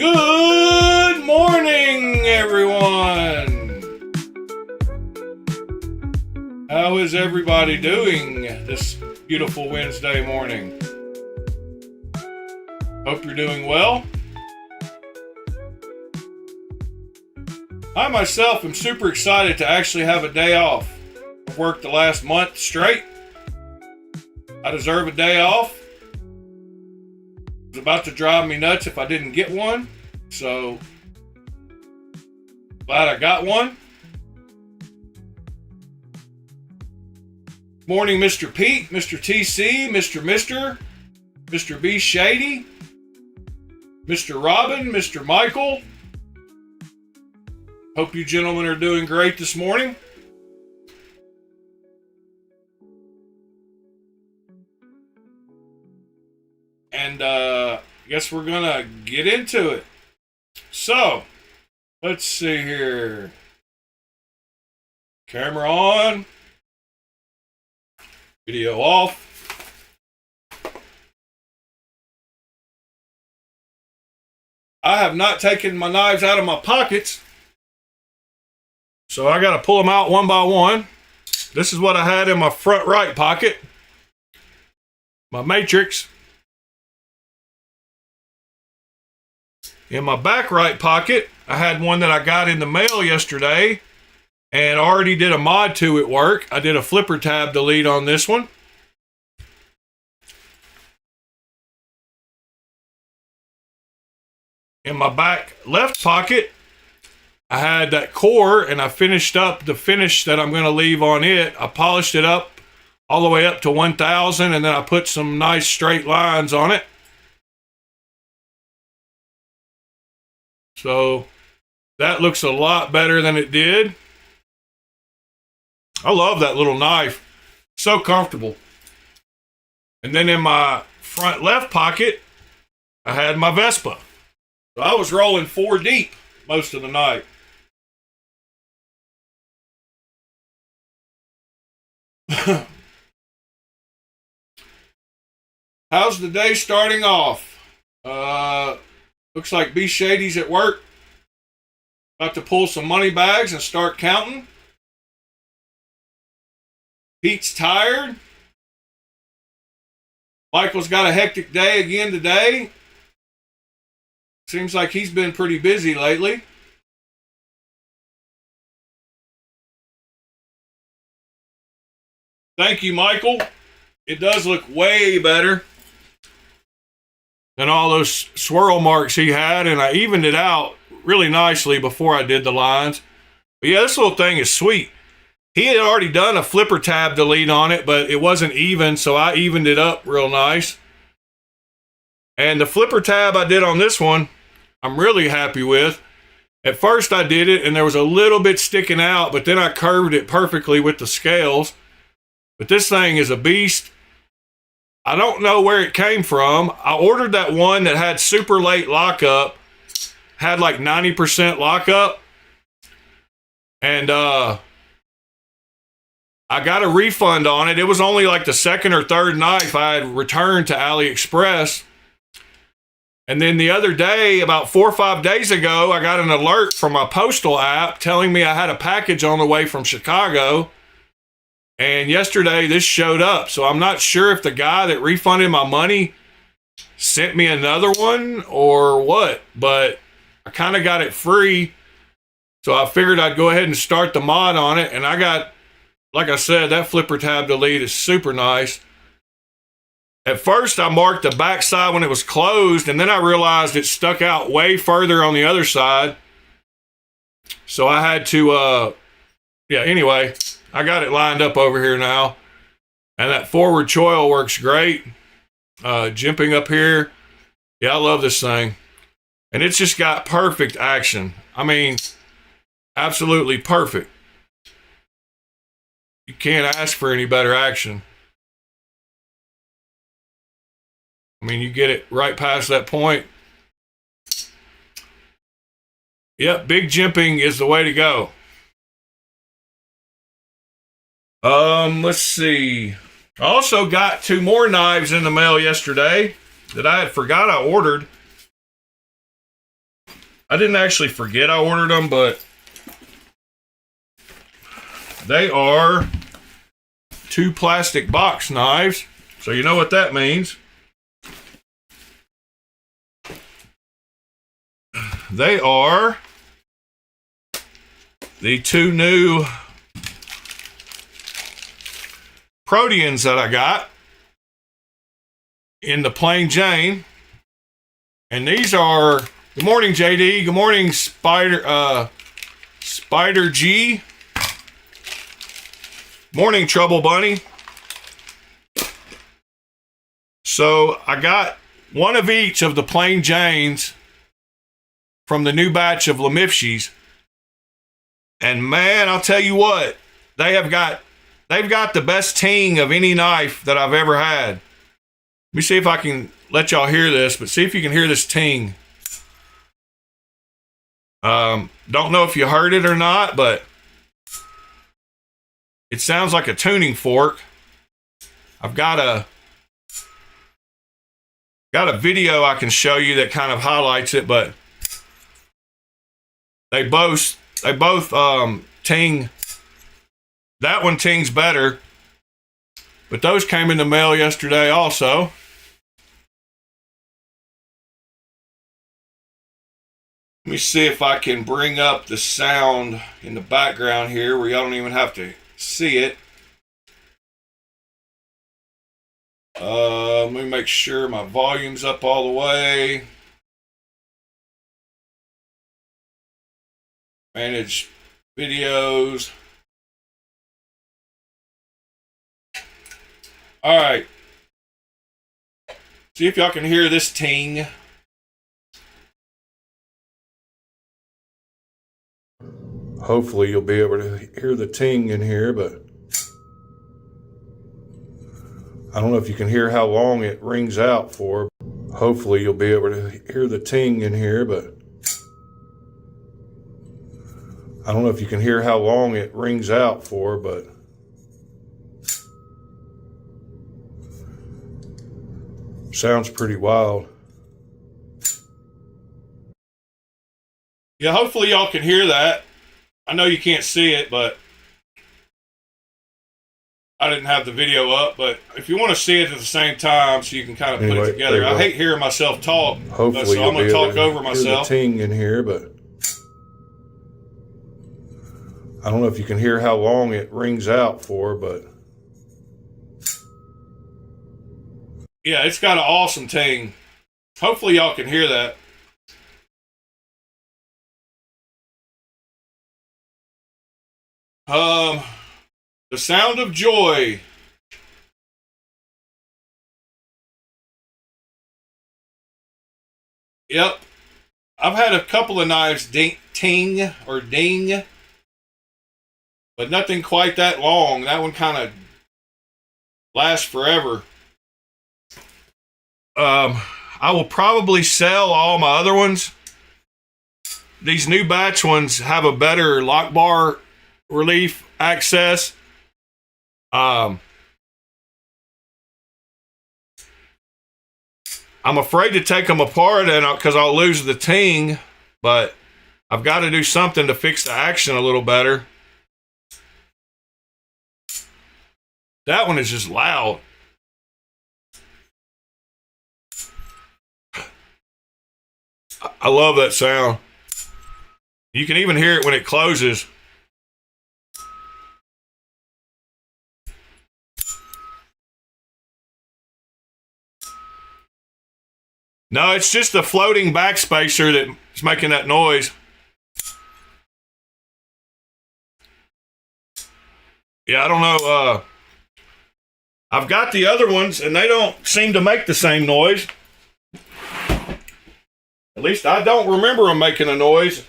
Good morning, everyone! How is everybody doing this beautiful Wednesday morning? Hope you're doing well. I myself am super excited to actually have a day off. I've worked the last month straight. I deserve a day off. It was about to drive me nuts if I didn't get one, so glad I got one. Morning, Mr. Pete, Mr. TC, Mr. B Shady, Mr. Robin, Mr. Michael. Hope you gentlemen are doing great this morning. And guess we're gonna get into it. So, let's see here. Camera on. Video off. I have not taken my knives out of my pockets, so I got to pull them out one by one. This is what I had in my front right pocket. My Matrix. In my back right pocket, I had one that I got in the mail yesterday and already did a mod to at work. I did a flipper tab delete on this one. In my back left pocket, I had that core, and I finished up the finish that I'm going to leave on it. I polished it up all the way up to 1,000, and then I put some nice straight lines on it. So that looks a lot better than it did. I love that little knife. So comfortable. And then in my front left pocket, I had my Vespa. So I was rolling 4 deep most of the night. How's the day starting off? Looks like B Shady's at work. About to pull some money bags and start counting. Pete's tired. Michael's got a hectic day again today. Seems like he's been pretty busy lately. Thank you, Michael. It does look way better than all those swirl marks he had, and I evened it out really nicely before I did the lines. But yeah, this little thing is sweet. He had already done a flipper tab delete on it, but it wasn't even, so I evened it up real nice. And the flipper tab I did on this one, I'm really happy with. At first I did it and there was a little bit sticking out, but then I curved it perfectly with the scales. But this thing is a beast. I don't know where it came from. I ordered that one that had super late lockup, had like 90% lockup. And I got a refund on it. It was only like the second or third knife I had returned to AliExpress. And then the other day, about 4 or 5 days ago, I got an alert from my postal app telling me I had a package on the way from Chicago. And yesterday, this showed up. So I'm not sure if the guy that refunded my money sent me another one or what. But I kind of got it free. So I figured I'd go ahead and start the mod on it. And I got, like I said, that flipper tab delete is super nice. At first, I marked the back side when it was closed, and then I realized it stuck out way further on the other side. So I had to, anyway, I got it lined up over here now. And that forward choil works great. Jimping up here. Yeah, I love this thing. And it's just got perfect action. I mean, absolutely perfect. You can't ask for any better action. I mean, you get it right past that point. Yep, big jimping is the way to go. Let's see. I also got 2 more knives in the mail yesterday that I had forgot I ordered. I didn't actually forget I ordered them, but they are 2 plastic box knives. So you know what that means. They are the 2 new Proteans that I got in the plain Jane. And these are, good morning, JD. Good morning, Spider G. Morning, Trouble Bunny. So I got one of each of the plain Janes from the new batch of Lemifshis. And man, I'll tell you what, they've got the best ting of any knife that I've ever had. Let me see if I can let y'all hear this, but see if you can hear this ting. Don't know if you heard it or not, but it sounds like a tuning fork. I've got a video I can show you that kind of highlights it, but they both ting. That one tings better, but those came in the mail yesterday also. Let me see if I can bring up the sound in the background here where y'all don't even have to see it. Let me make sure my volume's up all the way. Manage videos. All right. See if y'all can hear this ting. Hopefully you'll be able to hear the ting in here, but I don't know if you can hear how long it rings out for. Hopefully you'll be able to hear the ting in here, but I don't know if you can hear how long it rings out for, but sounds pretty wild. Yeah, hopefully y'all can hear that. I know you can't see it, but I didn't have the video up. But if you want to see it at the same time, so you can kind of put it together. I hate hearing myself talk, Hopefully so I'm going to talk over myself. Hear the ting in here, but I don't know if you can hear how long it rings out for, but yeah, it's got an awesome ting. Hopefully y'all can hear that. The sound of joy. Yep. I've had a couple of knives ting or ding, but nothing quite that long. That one kind of lasts forever. I will probably sell all my other ones. These new batch ones have a better lock bar relief access. I'm afraid to take them apart because I'll lose the ting, but I've got to do something to fix the action a little better. That one is just loud. I love that sound. You can even hear it when it closes. No, it's just the floating backspacer that's making that noise. Yeah, I don't know. I've got the other ones, and they don't seem to make the same noise. At least I don't remember them making a noise.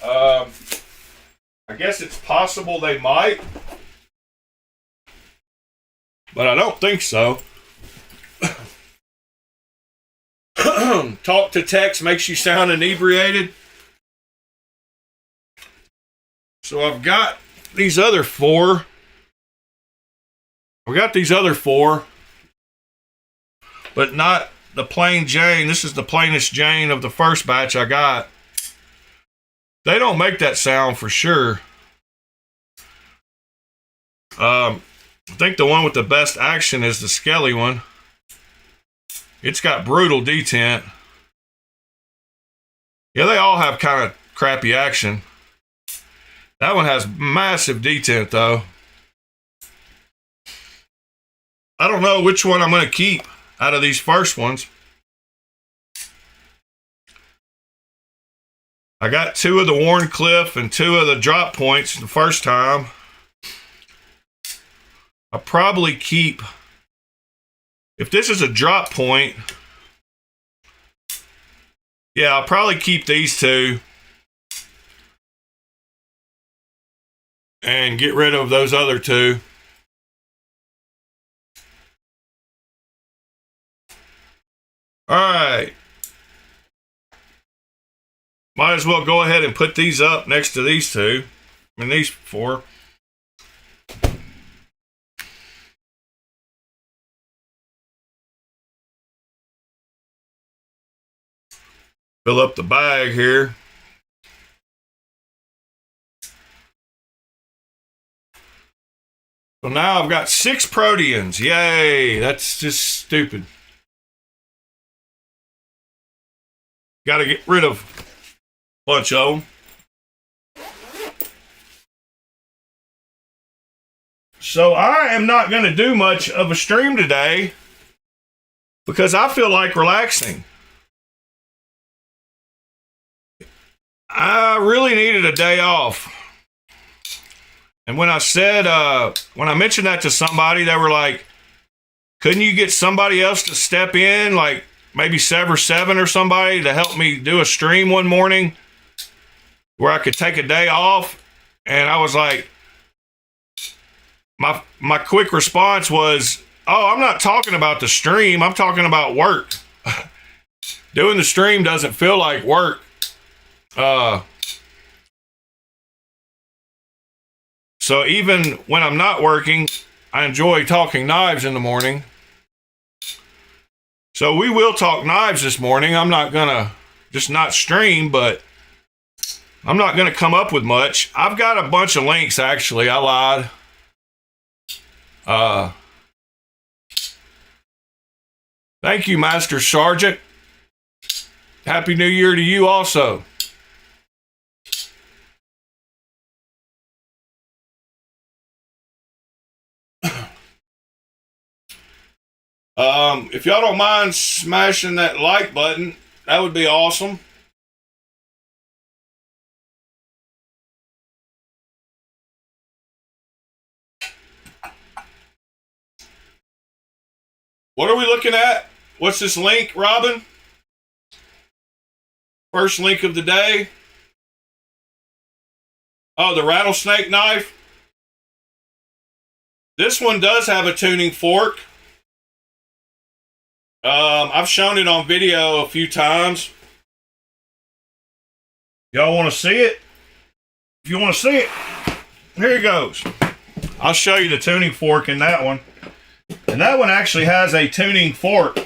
I guess it's possible they might, but I don't think so. Talk to text makes you sound inebriated. So I've got these other four. But not the plain Jane. This is the plainest Jane of the first batch I got. They don't make that sound for sure. I think the one with the best action is the Skelly one. It's got brutal detent. Yeah, they all have kind of crappy action. That one has massive detent though. I don't know which one I'm going to keep out of these first ones. I got 2 of the Warncliffe and 2 of the drop points the first time. I'll probably keep, if this is a drop point, yeah, I'll probably keep these 2 and get rid of those other 2. All right. Might as well go ahead and put these up next to these two. And these four. Fill up the bag here. So now I've got 6 proteans. Yay, that's just stupid. Got to get rid of a bunch of them. So I am not going to do much of a stream today because I feel like relaxing. I really needed a day off. And when I said, when I mentioned that to somebody, they were like, couldn't you get somebody else to step in, like maybe Sever 7 or somebody to help me do a stream one morning where I could take a day off? And I was like, my quick response was, oh, I'm not talking about the stream. I'm talking about work. Doing the stream doesn't feel like work. So even when I'm not working, I enjoy talking knives in the morning. So we will talk knives this morning. I'm not gonna just not stream, but I'm not gonna come up with much. I've got a bunch of links, actually. I lied. Thank you, Master Sergeant. Happy New Year to you also. If y'all don't mind smashing that like button, that would be awesome. What are we looking at? What's this link, Robin? First link of the day. Oh, the rattlesnake knife. This one does have a tuning fork. I've shown it on video a few times. Y'all want to see it? If you want to see it, here it goes. I'll show you the tuning fork in that one. And that one actually has a tuning fork.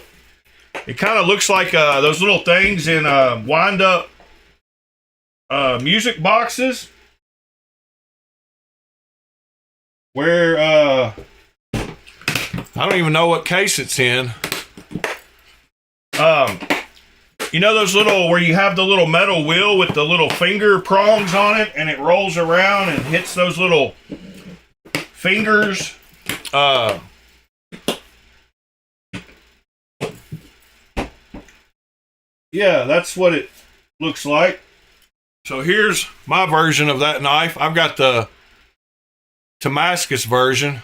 It kind of looks like those little things in wind-up music boxes. Where, I don't even know what case it's in. You know those little, where you have the little metal wheel with the little finger prongs on it, and it rolls around and hits those little fingers? Yeah, that's what it looks like. So here's my version of that knife. I've got the Damascus version.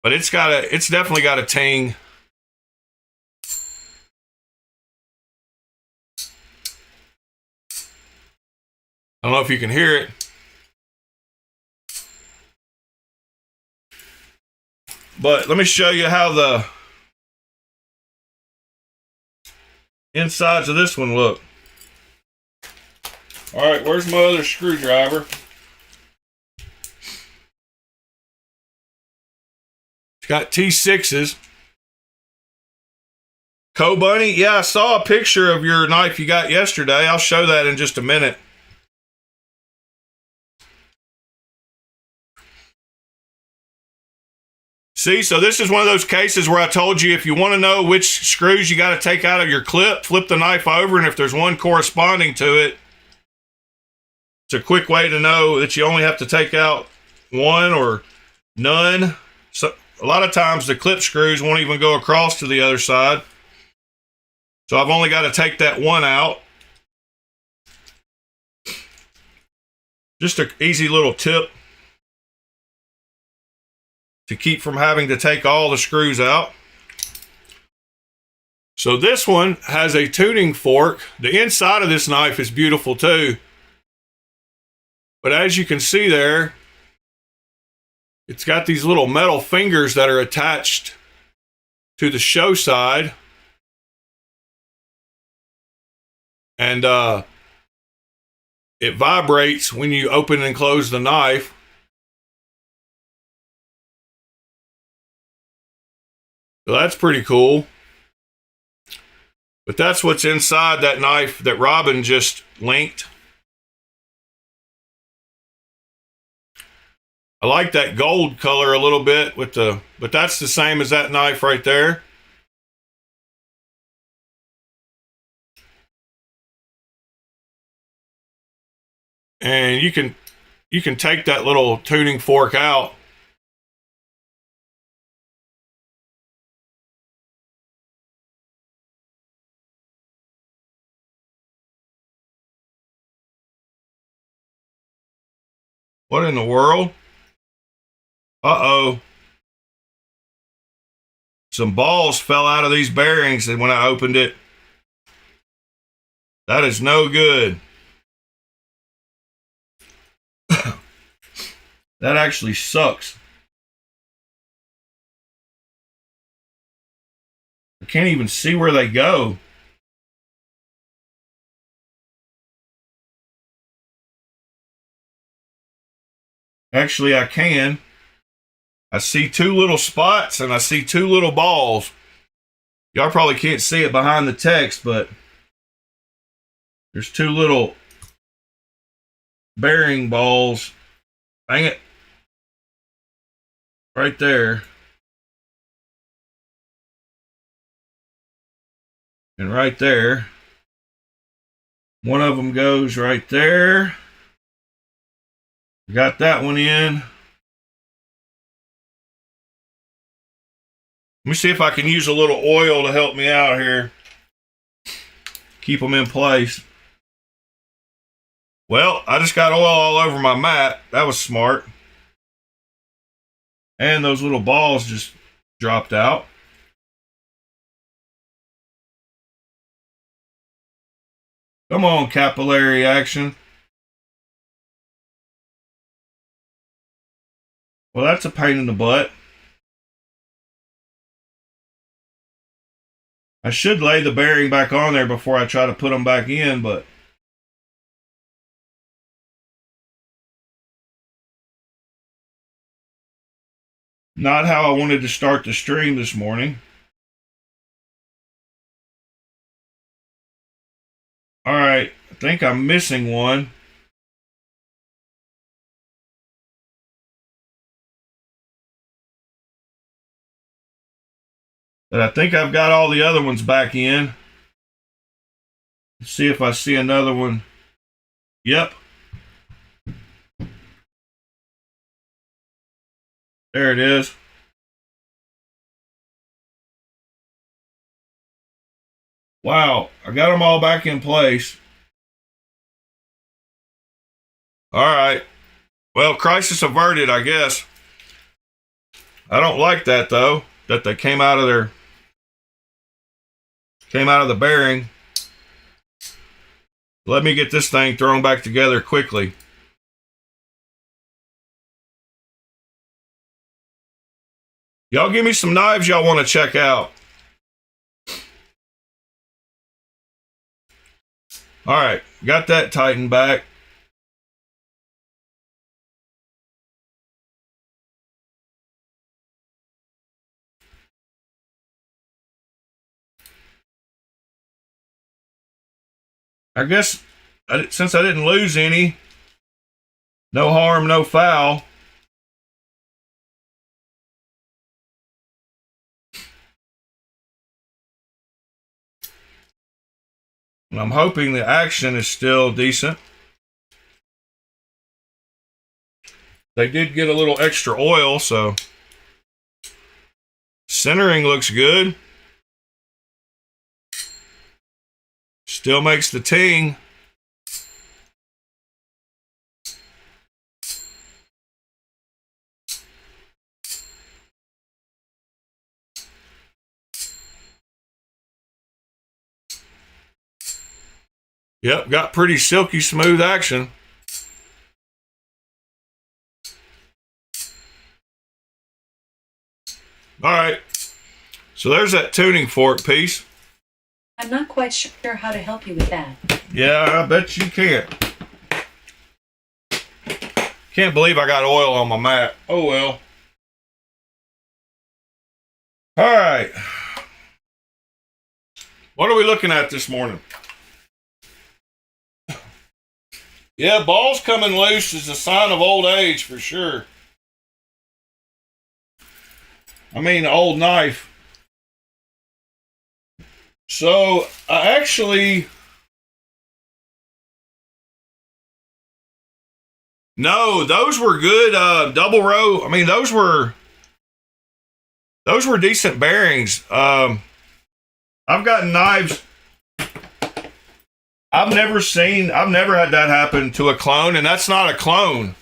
But it's definitely got a ting. I don't know if you can hear it. But let me show you how the insides of this one look. All right, where's my other screwdriver? It's got T6s. Co-Bunny, yeah, I saw a picture of your knife you got yesterday. I'll show that in just a minute. See, so this is one of those cases where I told you if you want to know which screws you got to take out of your clip, flip the knife over, and if there's one corresponding to it, it's a quick way to know that you only have to take out one or none. So a lot of times the clip screws won't even go across to the other side. So I've only got to take that one out. Just an easy little tip to keep from having to take all the screws out. So this one has a tuning fork. The inside of this knife is beautiful too. But as you can see there, It's got these little metal fingers that are attached to the show side. And it vibrates when you open and close the knife. So that's pretty cool. But that's what's inside that knife that Robin just linked. I like that gold color a little bit with but that's the same as that knife right there. And you can take that little tuning fork out. What in the world? Uh-oh. Some balls fell out of these bearings when I opened it. That is no good. That actually sucks. I can't even see where they go. Actually, I can. I see two little spots and I see two little balls. Y'all probably can't see it behind the text, but there's two little bearing balls. Dang it. Right there. And right there. One of them goes right there. Got that one in. Let me see if I can use a little oil to help me out here. Keep them in place. Well, I just got oil all over my mat. That was smart. And those little balls just dropped out. Come on, capillary action. Well, that's a pain in the butt. I should lay the bearing back on there before I try to put them back in, but not how I wanted to start the stream this morning. All right, I think I'm missing one. But I think I've got all the other ones back in. Let's see if I see another one. Yep. There it is. Wow, I got them all back in place. All right. Well, crisis averted, I guess. I don't like that though, that they came out of the bearing. Let me get this thing thrown back together quickly. Y'all give me some knives y'all want to check out. All right, got that tightened back. I guess since I didn't lose any, no harm, no foul. And I'm hoping the action is still decent. They did get a little extra oil, so centering looks good. Still makes the ting. Yep, got pretty silky smooth action. All right. So there's that tuning fork piece. I'm not quite sure how to help you with that. Yeah, I bet you can't. Can't believe I got oil on my mat. Oh well. All right. What are we looking at this morning? Yeah, balls coming loose is a sign of old age for sure. I mean, old knife. So, I actually... No, those were good double row. I mean, those were decent bearings. I've gotten knives. I've never had that happen to a clone, and that's not a clone.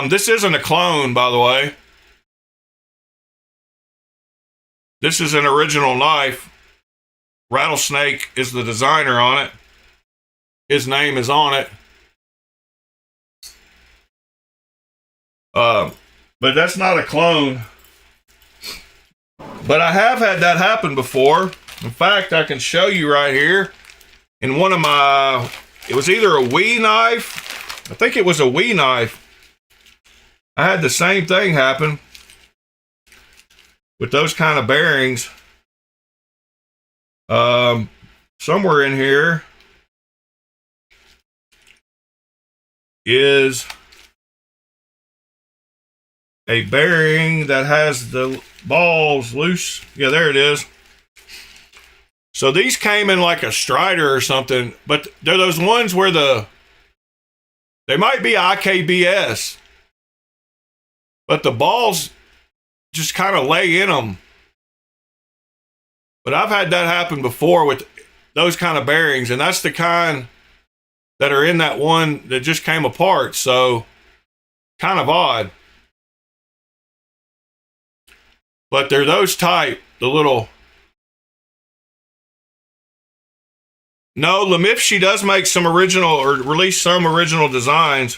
This isn't a clone, by the way. This is an original knife. Rattlesnake is the designer on it. His name is on it. But that's not a clone. But I have had that happen before. In fact, I can show you right here. In one of my, it was either a Wii knife. I think it was a Wii knife. I had the same thing happen with those kind of bearings. Somewhere in here is a bearing that has the balls loose. Yeah, there it is. So these came in like a Strider or something, but they're those ones where they might be IKBS, but the balls just kind of lay in them. But I've had that happen before with those kind of bearings, and that's the kind that are in that one that just came apart. So kind of odd. But they're those type, the little... No, Lemifshi does make some original, or release some original designs.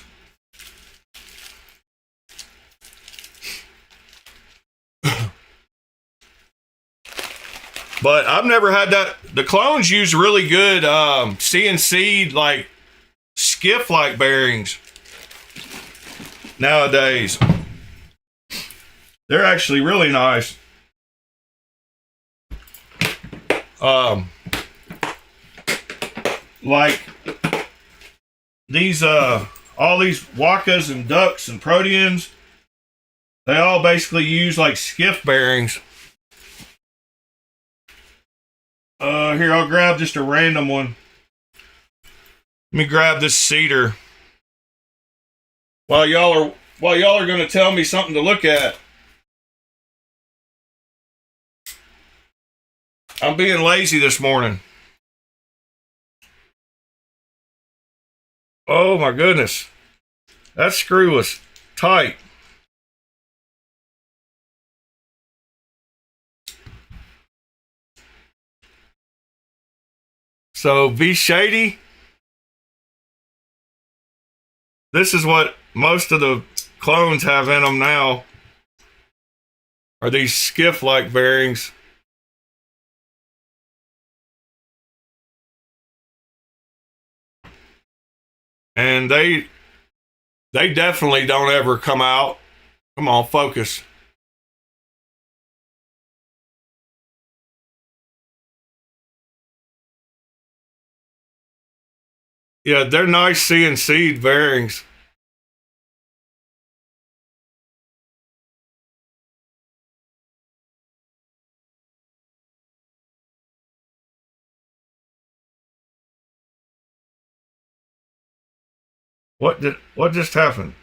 But I've never had that. The clones use really good CNC, like skiff-like bearings nowadays. They're actually really nice. Like these, all these Wakas and Ducks and Proteans, they all basically use like skiff bearings. Here, I'll grab just a random one. Let me grab this cedar. While y'all are going to tell me something to look at. I'm being lazy this morning. Oh my goodness. That screw was tight. So V Shady. This is what most of the clones have in them now. Are these skiff-like bearings. And they definitely don't ever come out. Come on, focus. Yeah, they're nice CNC bearings. What just happened?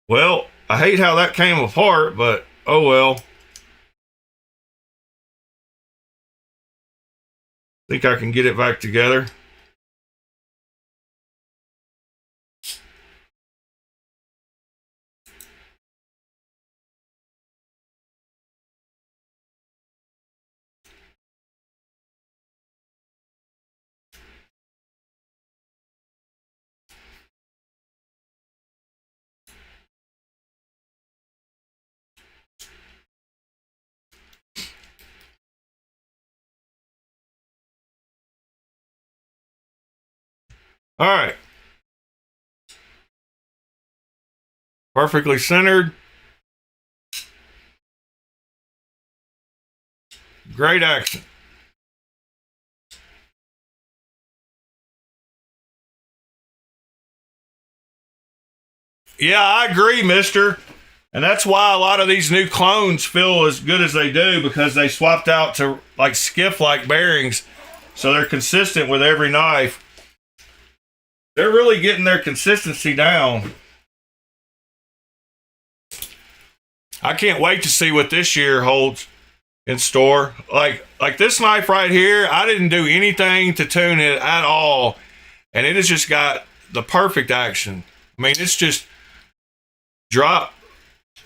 Well, I hate how that came apart, but oh well. Think I can get it back together. All right. Perfectly centered. Great action. Yeah, I agree, mister. And that's why a lot of these new clones feel as good as they do, because they swapped out to like skiff-like bearings. So they're consistent with every knife. They're really getting their consistency down. I can't wait to see what this year holds in store. Like this knife right here, I didn't do anything to tune it at all. And it has just got the perfect action. I mean, it's just drop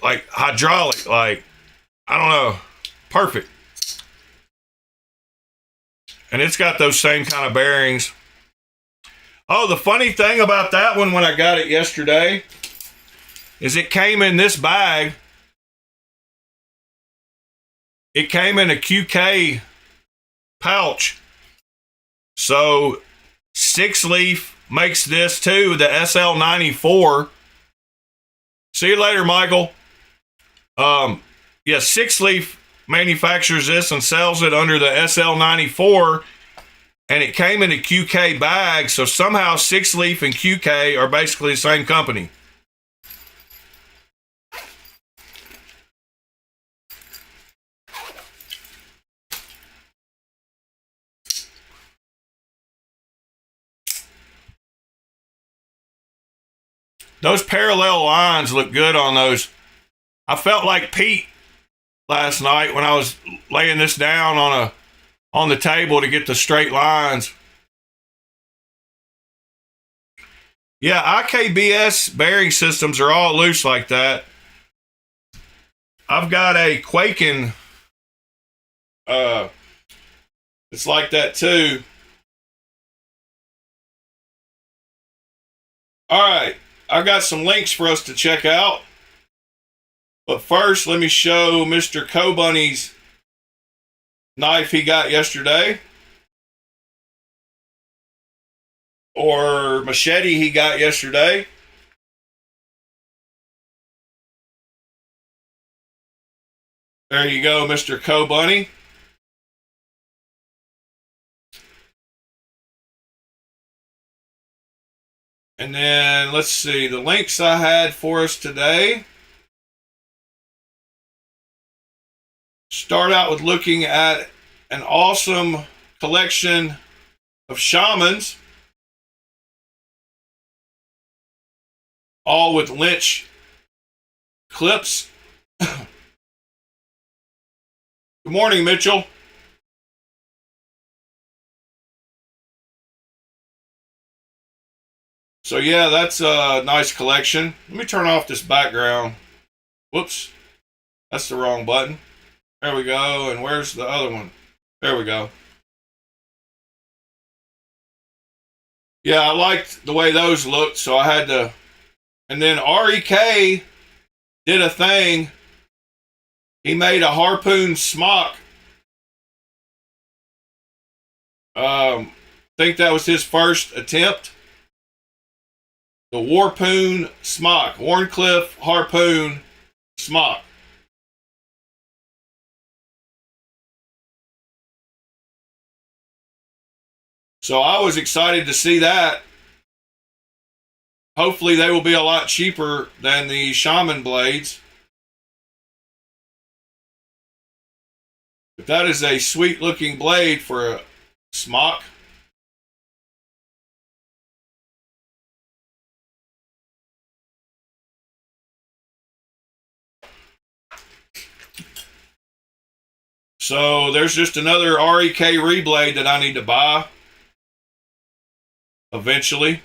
like hydraulic, like, I don't know, perfect. And it's got those same kind of bearings. Oh, the funny thing about that one when I got it yesterday is it came in this bag. It came in a QK pouch. So 6-leaf makes this too, the SL94. See you later, Michael. Yeah, 6-leaf manufactures this and sells it under the SL94, and it came in a QK bag, so somehow 6-leaf and QK are basically the same company. Those parallel lines look good on those. I felt like Pete last night when I was laying this down on the table to get the straight lines. Yeah, IKBS bearing systems are all loose like that. I've got a Quaken. It's like that too. All right, I've got some links for us to check out. But first, let me show Mr. Cobunny's knife he got yesterday. Or machete he got yesterday. There you go, Mr. Cobunny. And then let's see, the links I had for us today. Start out with looking at an awesome collection of shamans, all with Lynch clips. Good morning, Mitchell. So yeah, that's a nice collection. Let me turn off this background. Whoops, that's the wrong button. There we go. And where's the other one? There we go. Yeah, I liked the way those looked, so I had to. And then REK did a thing. He made a harpoon smock. I think that was his first attempt. The Warpoon smock, Warncliffe harpoon smock. So I was excited to see that. Hopefully they will be a lot cheaper than the Shaman blades. But that is a sweet looking blade for a smock. So there's just another REK reblade that I need to buy eventually.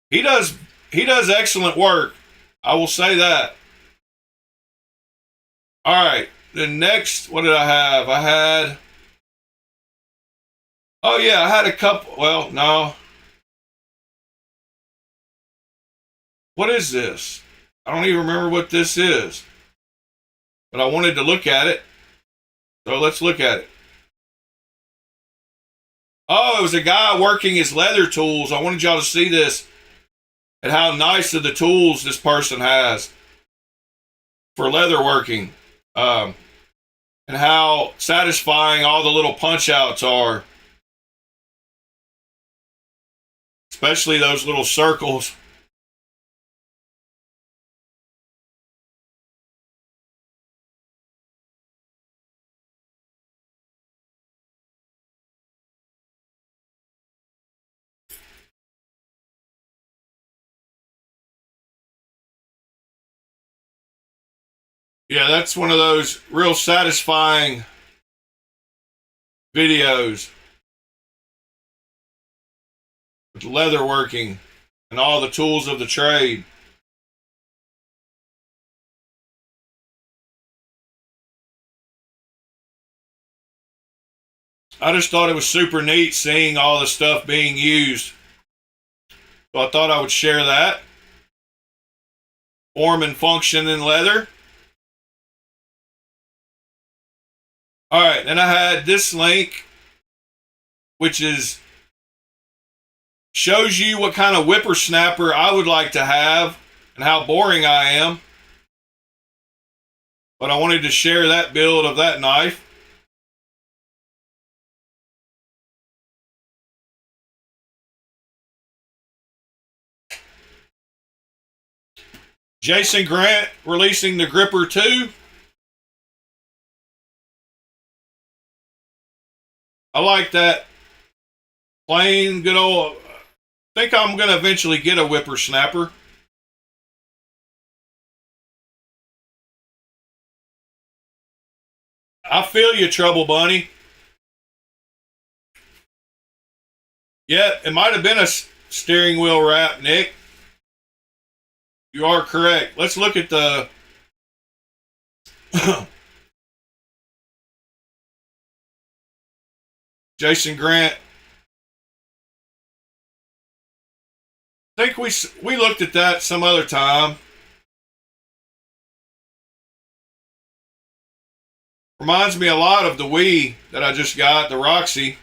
He does excellent work. I will say that. All right. Then next, what did I have? Oh yeah, I had a couple. Well, no. What is this? I don't even remember what this is. But I wanted to look at it. So let's look at it. Oh, it was a guy working his leather tools. I wanted y'all to see this and how nice of the tools this person has for leather working. And how satisfying all the little punch outs are. Especially those little circles. Yeah, that's one of those real satisfying videos with leather working and all the tools of the trade. I just thought it was super neat seeing all the stuff being used. So I thought I would share that. Form and function in leather. All right, then I had this link, which shows you what kind of whippersnapper I would like to have and how boring I am. But I wanted to share that build of that knife. Jason Grant releasing the Gripper 2. I like that plain good old. I think I'm going to eventually get a whippersnapper. I feel you, Trouble Bunny. Yeah, it might have been a steering wheel wrap, Nick. You are correct. Let's look at the Jason Grant. I think we looked at that some other time. Reminds me a lot of the Wii that I just got, the Roxy.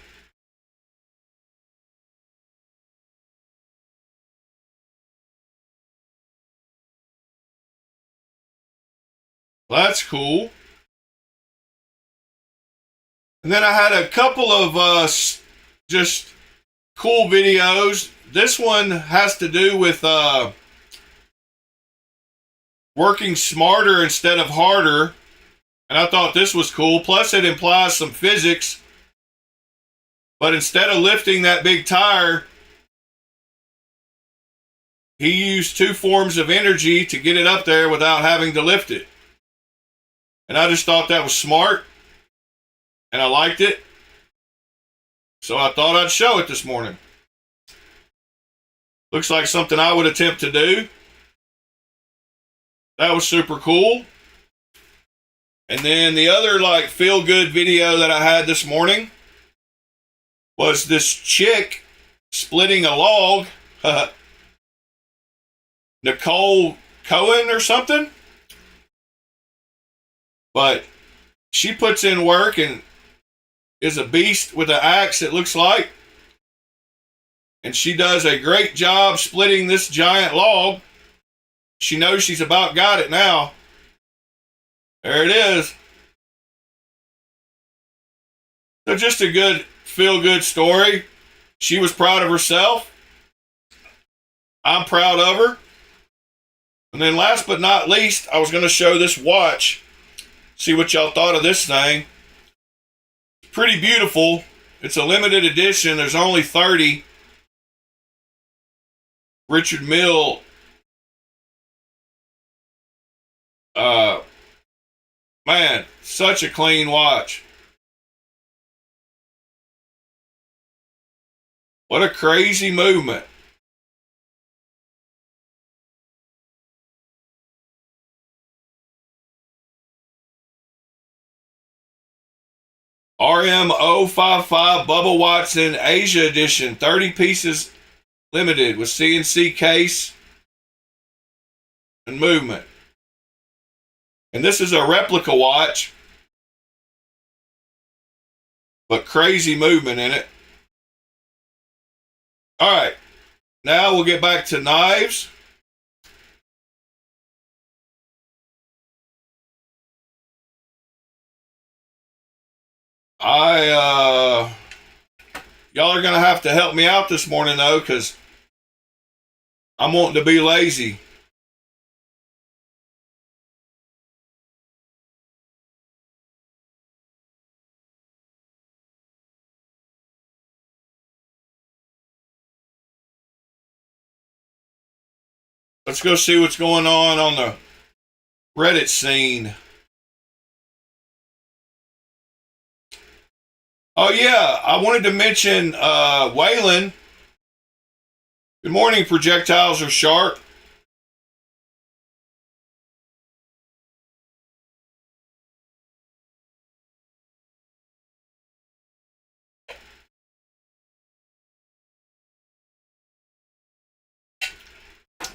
That's cool. And then I had a couple of just cool videos. This one has to do with working smarter instead of harder. And I thought this was cool. Plus it implies some physics. But instead of lifting that big tire, he used two forms of energy to get it up there without having to lift it. And I just thought that was smart. And I liked it. So I thought I'd show it this morning. Looks like something I would attempt to do. That was super cool. And then the other like feel good video that I had this morning was this chick splitting a log. Nicole Cohen or something. But she puts in work and is a beast with an axe, it looks like. And she does a great job splitting this giant log. She knows she's about got it now. There it is. So just a good, feel-good story. She was proud of herself. I'm proud of her. And then last but not least, I was going to show this watch. See what y'all thought of this thing. It's pretty beautiful. It's a limited edition. There's only 30. Richard Mille. Man, such a clean watch. What a crazy movement. RM055 Bubba Watson Asia Edition, 30 pieces limited with CNC case and movement. And this is a replica watch, but crazy movement in it. All right. Now we'll get back to knives. Y'all are going to have to help me out this morning, though, because I'm wanting to be lazy. Let's go see what's going on the Reddit scene. Oh, yeah, I wanted to mention Waylon. Good morning, projectiles are sharp.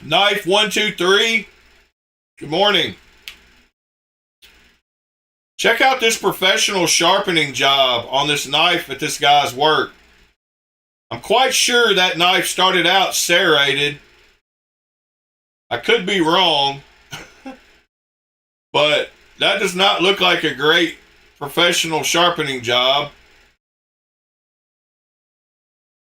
Knife 123. Good morning. Check out this professional sharpening job on this knife at this guy's work. I'm quite sure that knife started out serrated. I could be wrong, but that does not look like a great professional sharpening job.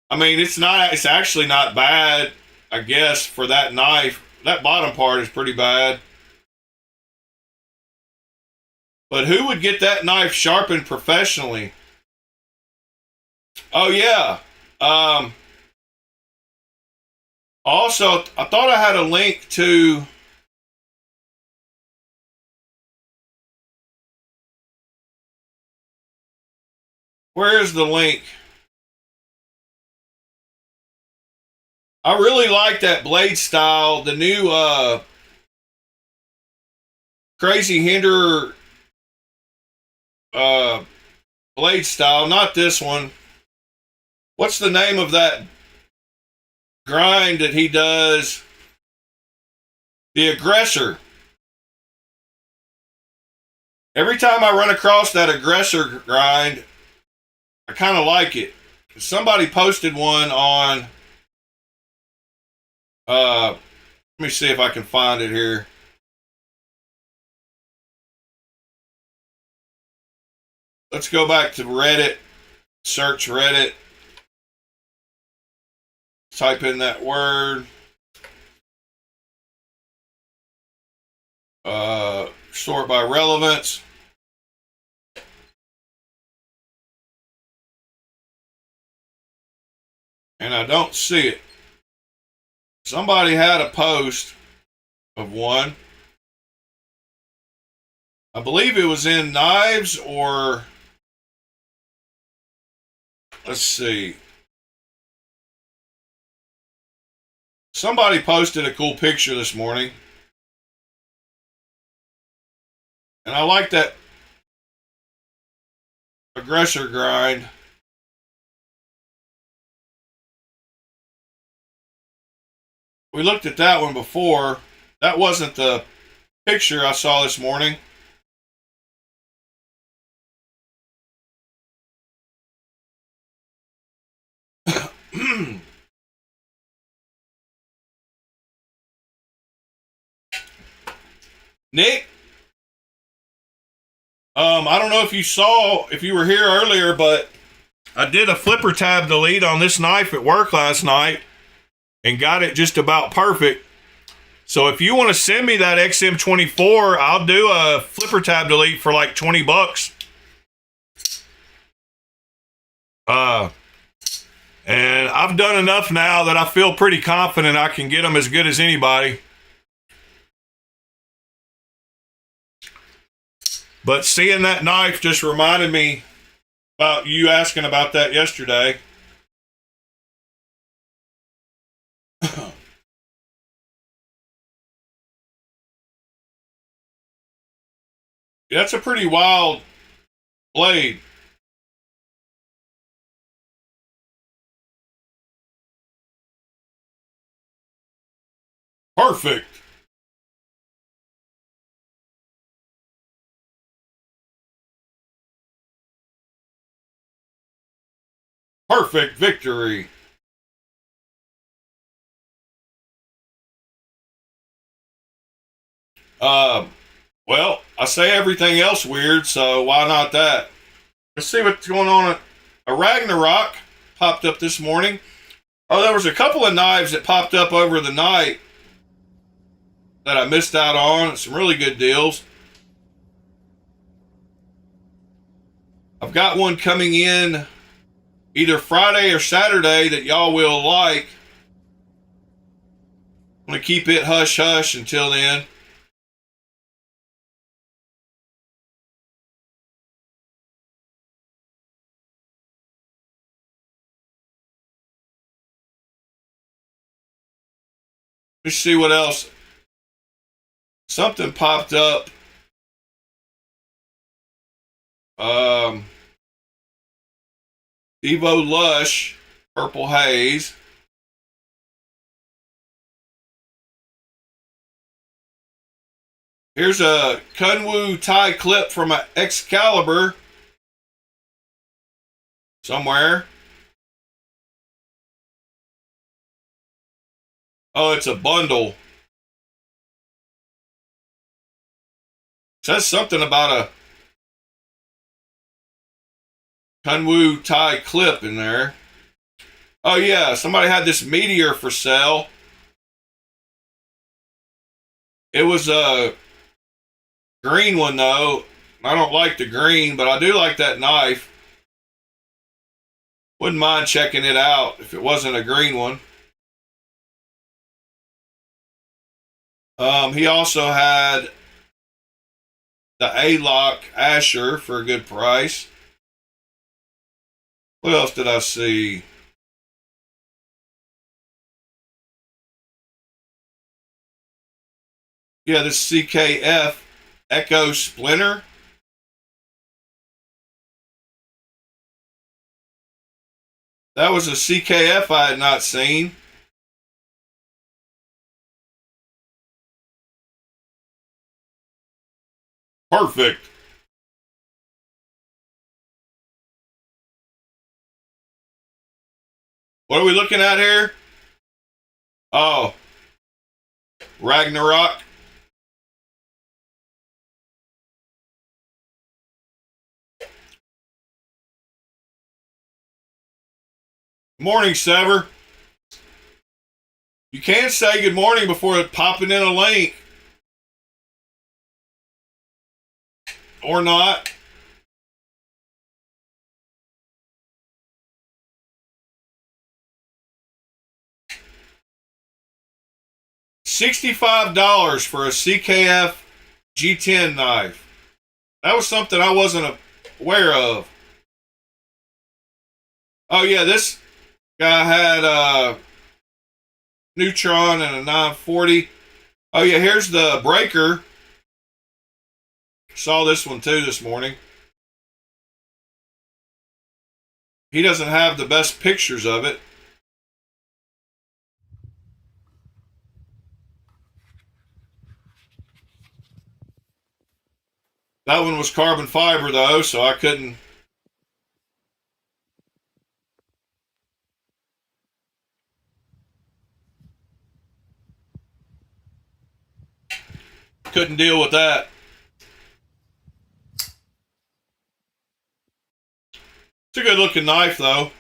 I mean, it's actually not bad, I guess, for that knife. That bottom part is pretty bad. But who would get that knife sharpened professionally? Oh, yeah. Also, I thought I had a link to where is the link? I really like that blade style, the new Crazy Hinder blade style, not this one. What's the name of that grind that he does? The Aggressor. Every time I run across that Aggressor grind, I kind of like it. Somebody posted one on, let me see if I can find it here. Let's go back to Reddit, search Reddit, type in that word. Sort by relevance. And I don't see it. Somebody had a post of one. I believe it was in Knives, or let's see. Somebody posted a cool picture this morning. And I like that Aggressor grind. We looked at that one before. That wasn't the picture I saw this morning. Nick, I don't know if you were here earlier, but I did a flipper tab delete on this knife at work last night and got it just about perfect. So if you want to send me that XM24, I'll do a flipper tab delete for like $20. And I've done enough now that I feel pretty confident I can get them as good as anybody. But seeing that knife just reminded me about you asking about that yesterday. That's a pretty wild blade. Perfect. Perfect victory. Well, I say everything else weird, so why not that? Let's see what's going on. A Ragnarok popped up this morning. Oh, there was a couple of knives that popped up over the night that I missed out on. Some really good deals. I've got one coming in either Friday or Saturday that y'all will like. I'm going to keep it hush hush until then. Let's see what else. Something popped up. Evo Lush, Purple Haze. Here's a Kunwu tie clip from an Excalibur somewhere. Oh, it's a bundle. Says something about a Kunwu tie clip in there. Oh yeah, somebody had this Meteor for sale. It was a green one though. I don't like the green, but I do like that knife. Wouldn't mind checking it out if it wasn't a green one. He also had the A-Lock Asher for a good price. What else did I see? Yeah, this CKF Echo Splinter. That was a CKF I had not seen. Perfect. What are we looking at here? Oh, Ragnarok. Morning, Sever. You can say good morning before popping in a link. Or not. $65 for a CKF G10 knife. That was something I wasn't aware of. Oh yeah, this guy had a Neutron and a 940. Oh yeah, here's the breaker. Saw this one too this morning. He doesn't have the best pictures of it. That one was carbon fiber though, so I couldn't. Couldn't deal with that. It's a good looking knife though.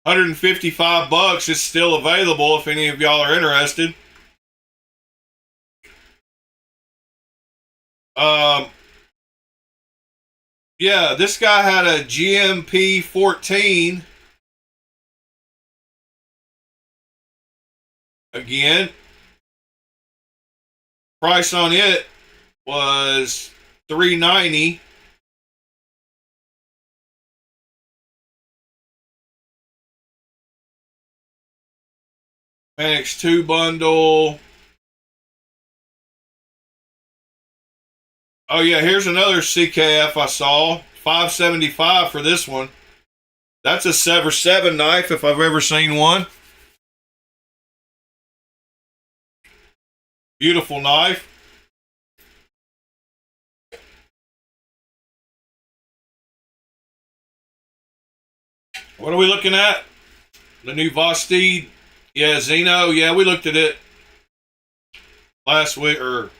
$155. It's still available if any of y'all are interested. Yeah, this guy had a GMP 14. Again, price on it was $390. Manix 2 bundle. Oh yeah, here's another CKF I saw. $575 for this one. That's a Sever 7 knife if I've ever seen one. Beautiful knife. What are we looking at? The new Vosteed. Yeah, Xeno. Yeah, we looked at it. last week or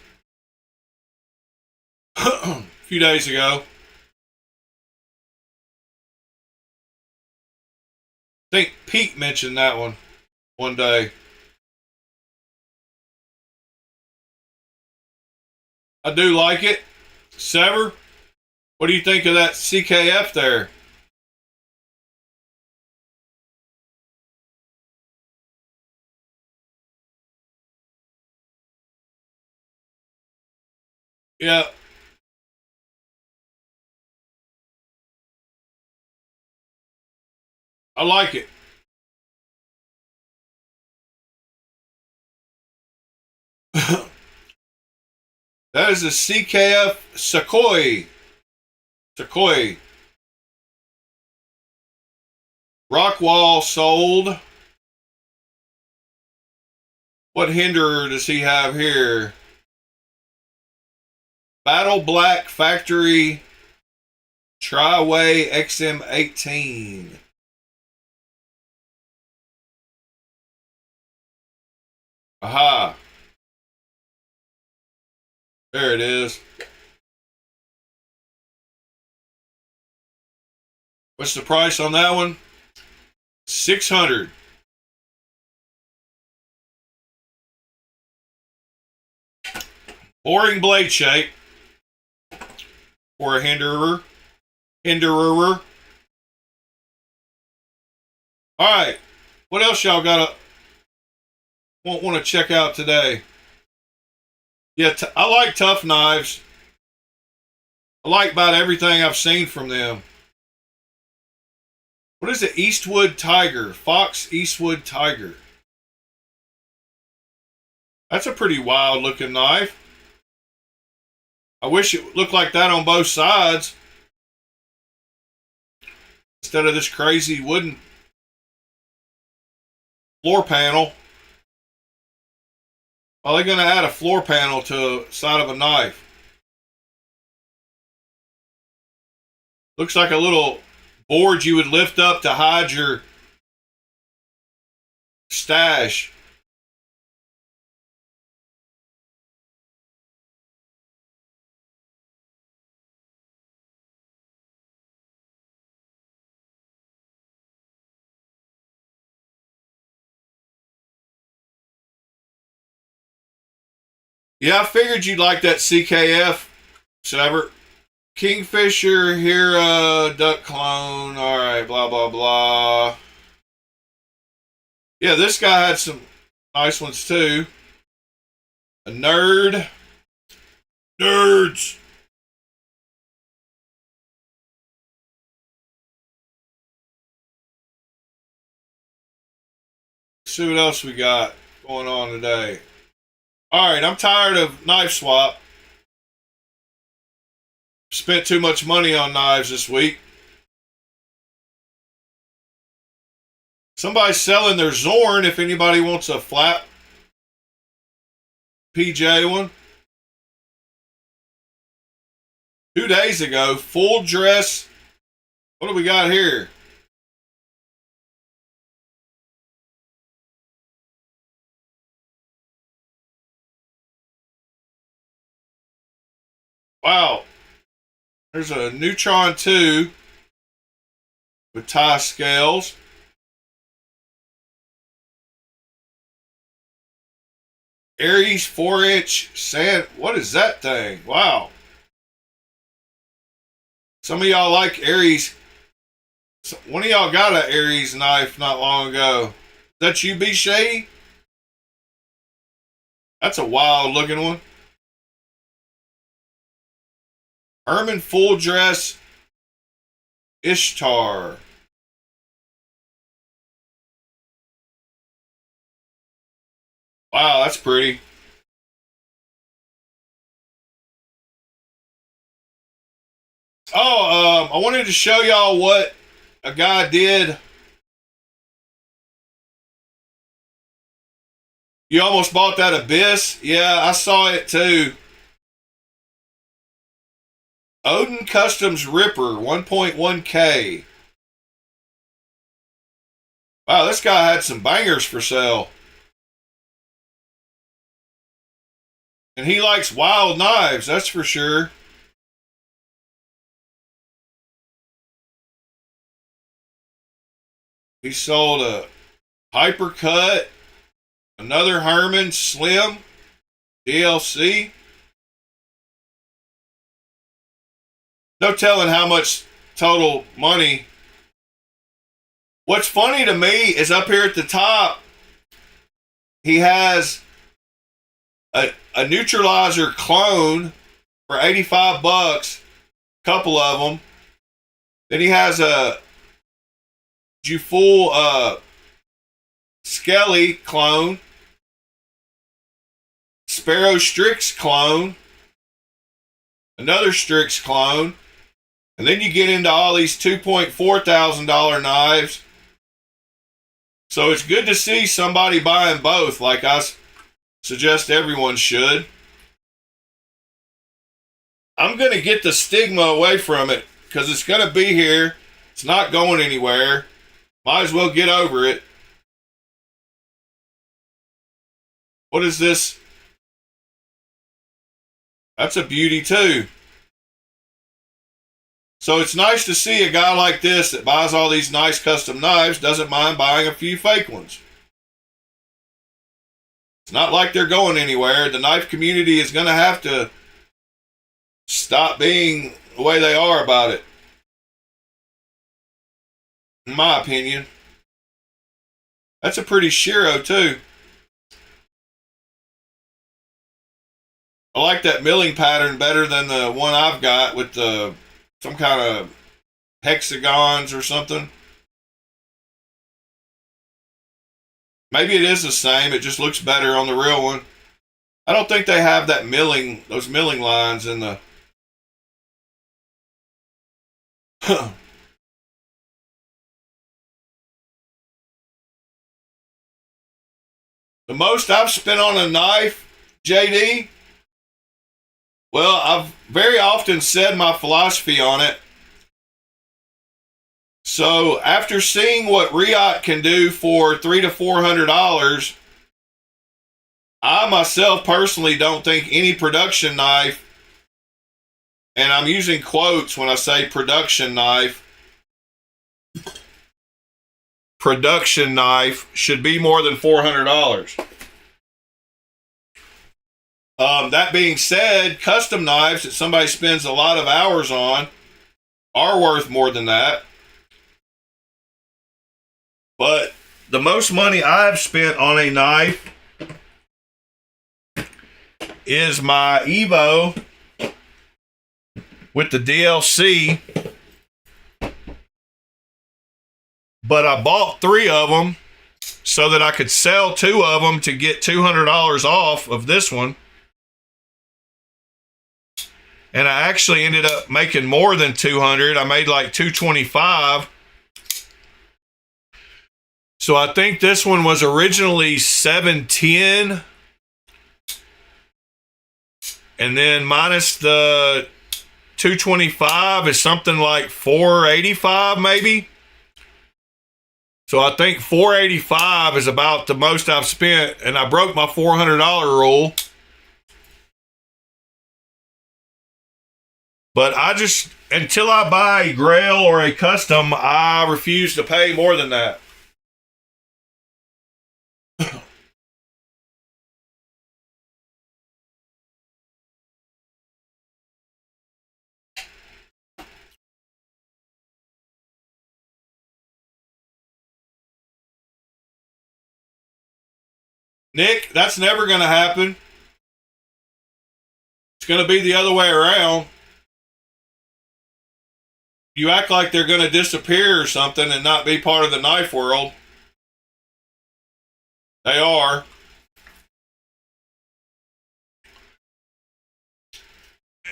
a few days ago. I think Pete mentioned that one day. I do like it. Sever, what do you think of that CKF there? Yeah. I like it. That is a CKF Sequoia. Rockwall sold. What hinderer does he have here? Battle Black Factory Triway XM18. Aha. There it is. What's the price on that one? $600. Boring blade shape for a hinderer. All right. What else y'all got want to check out today? Yeah, I like Tough Knives. I like about everything I've seen from them. What is it? Eastwood Tiger. Fox Eastwood Tiger. That's a pretty wild looking knife. I wish it looked like that on both sides. Instead of this crazy wooden floor panel. Are they going to add a floor panel to the side of a knife? Looks like a little board you would lift up to hide your stash. Yeah, I figured you'd like that CKF. Sever. Kingfisher, Hera, Duck Clone. Alright, blah, blah, blah. Yeah, this guy had some nice ones too. A nerd. Nerds. Let's see what else we got going on today. Alright, I'm tired of knife swap. Spent too much money on knives this week. Somebody's selling their Zorn if anybody wants a flat PJ one. 2 days ago, full dress. What do we got here? Wow. There's a Neutron 2 with tie scales. Aries 4-inch sand. What is that thing? Wow. Some of y'all like Aries. One of y'all got an Aries knife not long ago. Is that you, B. Shady? That's a wild looking one. Herman full dress Ishtar. Wow, that's pretty. Oh, I wanted to show y'all what a guy did. You almost bought that Abyss? Yeah, I saw it too. Odin Customs Ripper, 1.1K. Wow, this guy had some bangers for sale. And he likes wild knives, that's for sure. He sold a Hypercut, another Herman Slim, DLC. No telling how much total money. What's funny to me is up here at the top, he has a neutralizer clone for 85 bucks, couple of them. Then he has a Jufull Skelly clone, Sparrow Strix clone, another Strix clone, and then you get into all these $2.4 thousand knives. So it's good to see somebody buying both, like I suggest everyone should. I'm going to get the stigma away from it because it's going to be here. It's not going anywhere. Might as well get over it. What is this? That's a beauty too. So it's nice to see a guy like this that buys all these nice custom knives, doesn't mind buying a few fake ones. It's not like they're going anywhere. The knife community is going to have to stop being the way they are about it. In my opinion. That's a pretty Shiro too. I like that milling pattern better than the one I've got with the some kind of hexagons or something. Maybe it is the same. It just looks better on the real one. I don't think they have that milling, those milling lines in the... The most I've spent on a knife, JD, well, I've very often said my philosophy on it. So after seeing what Riot can do for $300 to $400, I myself personally don't think any production knife, and I'm using quotes when I say production knife should be more than $400. That being said, custom knives that somebody spends a lot of hours on are worth more than that. But the most money I've spent on a knife is my Evo with the DLC. But I bought 3 of them so that I could sell 2 of them to get $200 off of this one. And I actually ended up making more than 200. I made like 225. So I think this one was originally 710. And then minus the 225 is something like 485 maybe. So I think 485 is about the most I've spent, and I broke my $400 rule. But I just, until I buy a Grail or a custom, I refuse to pay more than that. Nick, that's never going to happen. It's going to be the other way around. You act like they're going to disappear or something and not be part of the knife world. They are.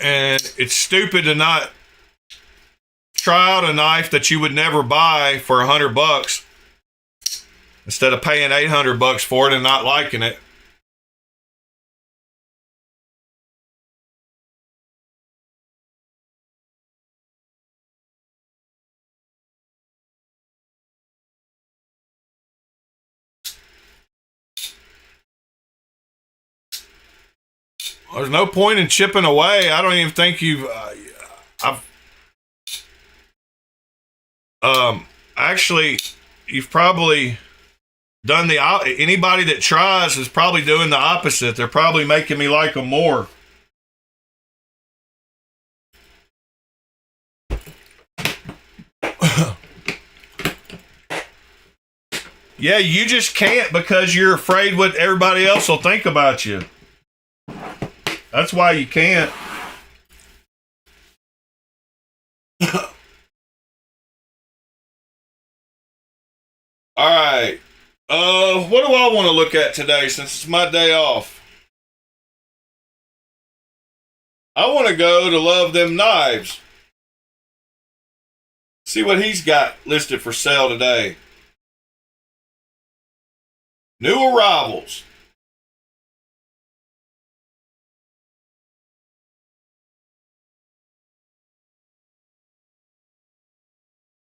And it's stupid to not try out a knife that you would never buy for $100 instead of paying $800 for it and not liking it. There's no point in chipping away. I don't even think you've. Actually, you've probably done the. Anybody that tries is probably doing the opposite. They're probably making me like them more. Yeah, you just can't because you're afraid what everybody else will think about you. That's why you can't. All right. What do I want to look at today since it's my day off? I want to go to Love Them Knives. See what he's got listed for sale today. New arrivals.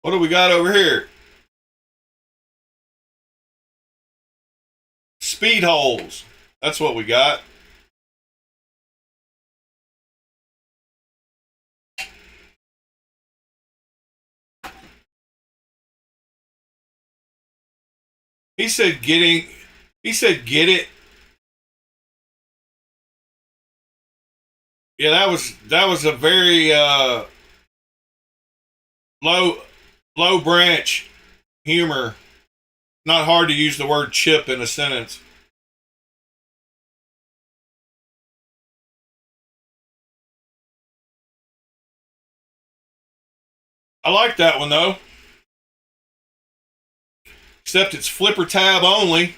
What do we got over here? Speed holes. That's what we got. He said get it. Yeah, that was a very low branch humor. Not hard to use the word chip in a sentence. I like that one though. Except it's flipper tab only.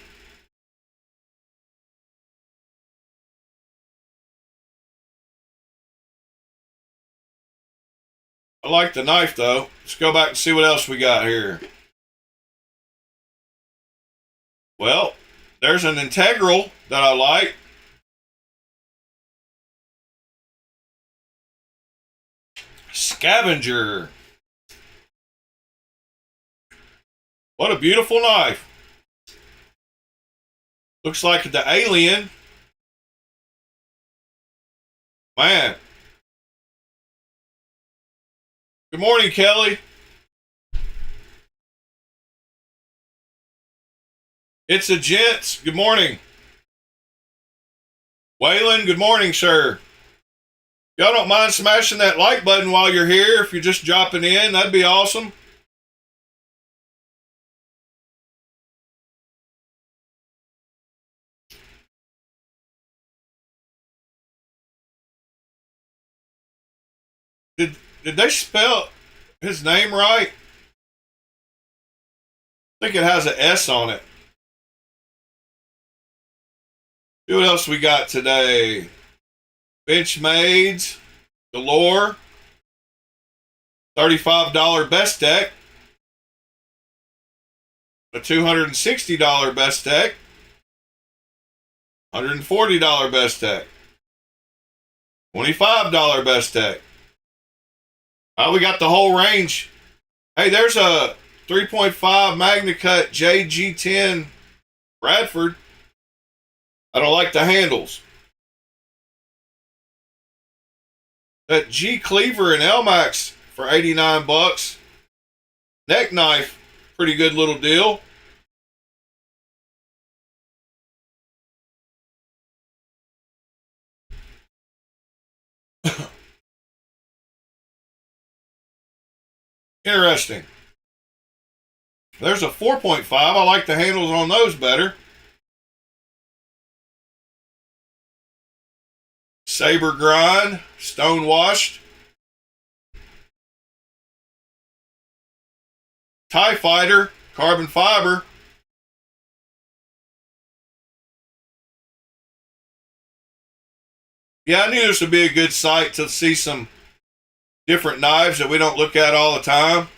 I like the knife though. Let's go back and see what else we got here. Well, there's an integral that I like. Scavenger. What a beautiful knife. Looks like the alien. Man. Good morning, Kelly. It's a gents. Good morning. Waylon, good morning, sir. Y'all don't mind smashing that like button while you're here. If you're just dropping in, that'd be awesome. Did they spell his name right? I think it has an S on it. See what else we got today. Benchmades galore. $35 best deck. A $260 best deck. $140 best deck. $25 best deck. We got the whole range. Hey, there's a 3.5 Magna Cut JG10 Bradford. I don't like the handles. That G Cleaver and Elmax for 89 bucks. Neck knife, pretty good little deal. Interesting. There's a 4.5. I like the handles on those better. Saber grind, stone washed. TIE Fighter, carbon fiber. Yeah, I knew this would be a good site to see some different knives that we don't look at all the time.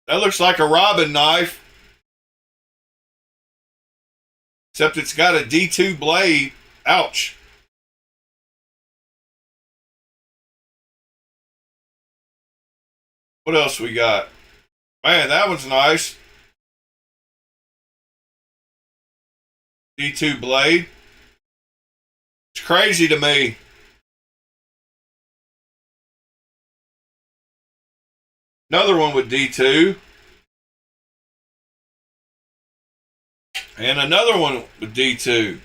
That looks like a Robin knife. Except it's got a D2 blade. Ouch. What else we got? Man, that one's nice. D2 blade. It's crazy to me. Another one with D2. And another one with D2.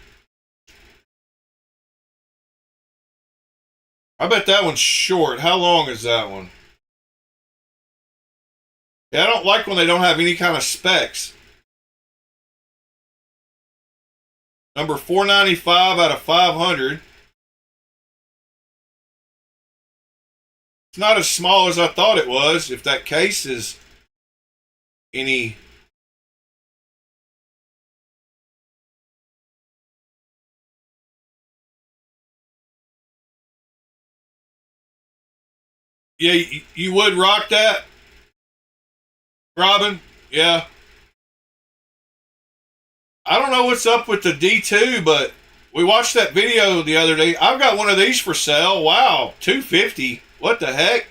I bet that one's short. How long is that one? Yeah, I don't like when they don't have any kind of specs. Number 495 out of 500. It's not as small as I thought it was, if that case is any. Yeah, you would rock that, Robin? Yeah. I don't know what's up with the D2, but we watched that video the other day. I've got one of these for sale. Wow, $250. What the heck?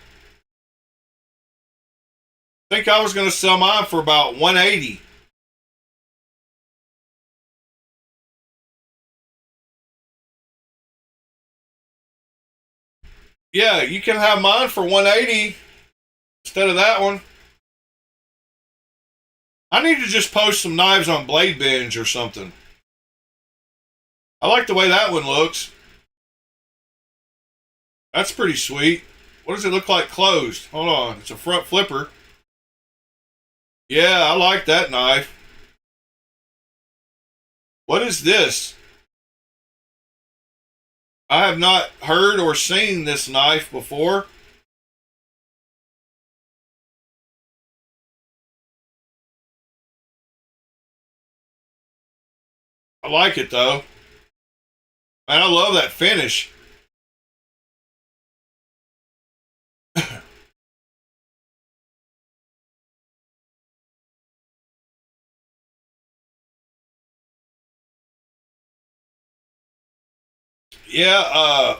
I think I was going to sell mine for about $180. Yeah, you can have mine for $180 instead of that one. I need to just post some knives on Blade Binge or something. I like the way that one looks. That's pretty sweet. What does it look like closed? Hold on. It's a front flipper. Yeah, I like that knife. What is this? I have not heard or seen this knife before. I like it though. And I love that finish. Yeah,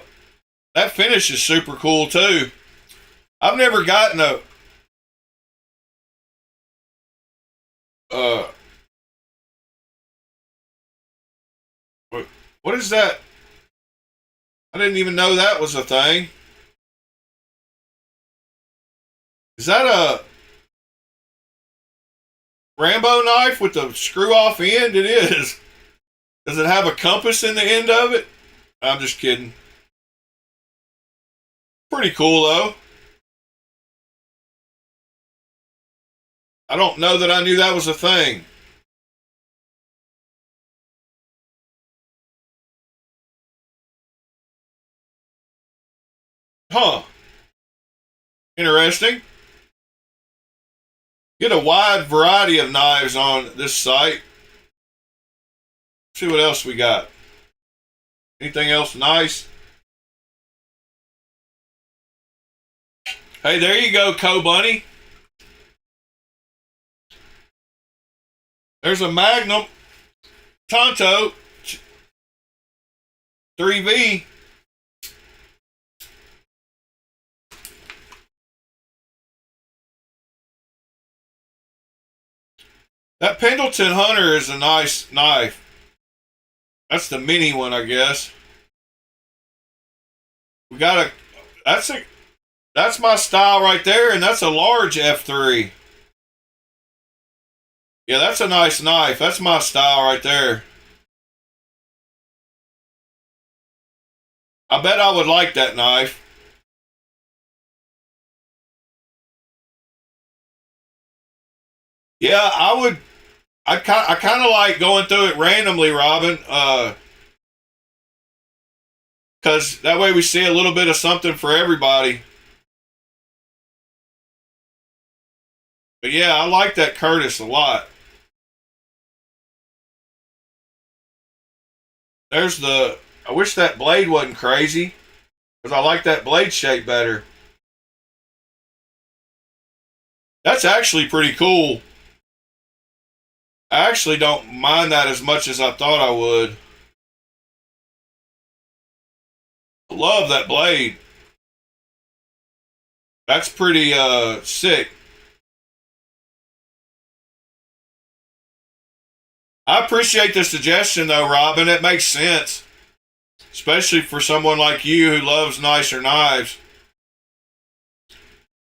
that finish is super cool too. I've never gotten a uh what is that? I didn't even know that was a thing. Is that a Rambo knife with the screw off end? It is. Does it have a compass in the end of it? I'm just kidding. Pretty cool though. I don't know that I knew that was a thing. Huh. Interesting. Get a wide variety of knives on this site. See what else we got. Anything else nice? Hey, there you go, Co-Bunny. There's a Magnum Tonto 3V. That Pendleton Hunter is a nice knife. That's the mini one, I guess. We got that's my style right there, and that's a large F3. Yeah, that's a nice knife. That's my style right there. I bet I would like that knife. Yeah, I would. I kind of like going through it randomly, Robin. Because that way we see a little bit of something for everybody. But yeah, I like that Curtis a lot. There's the. I wish that blade wasn't crazy, because I like that blade shape better. That's actually pretty cool. I actually don't mind that as much as I thought I would. Love that blade. That's pretty sick. I appreciate the suggestion though, Robin. It makes sense. Especially for someone like you who loves nicer knives.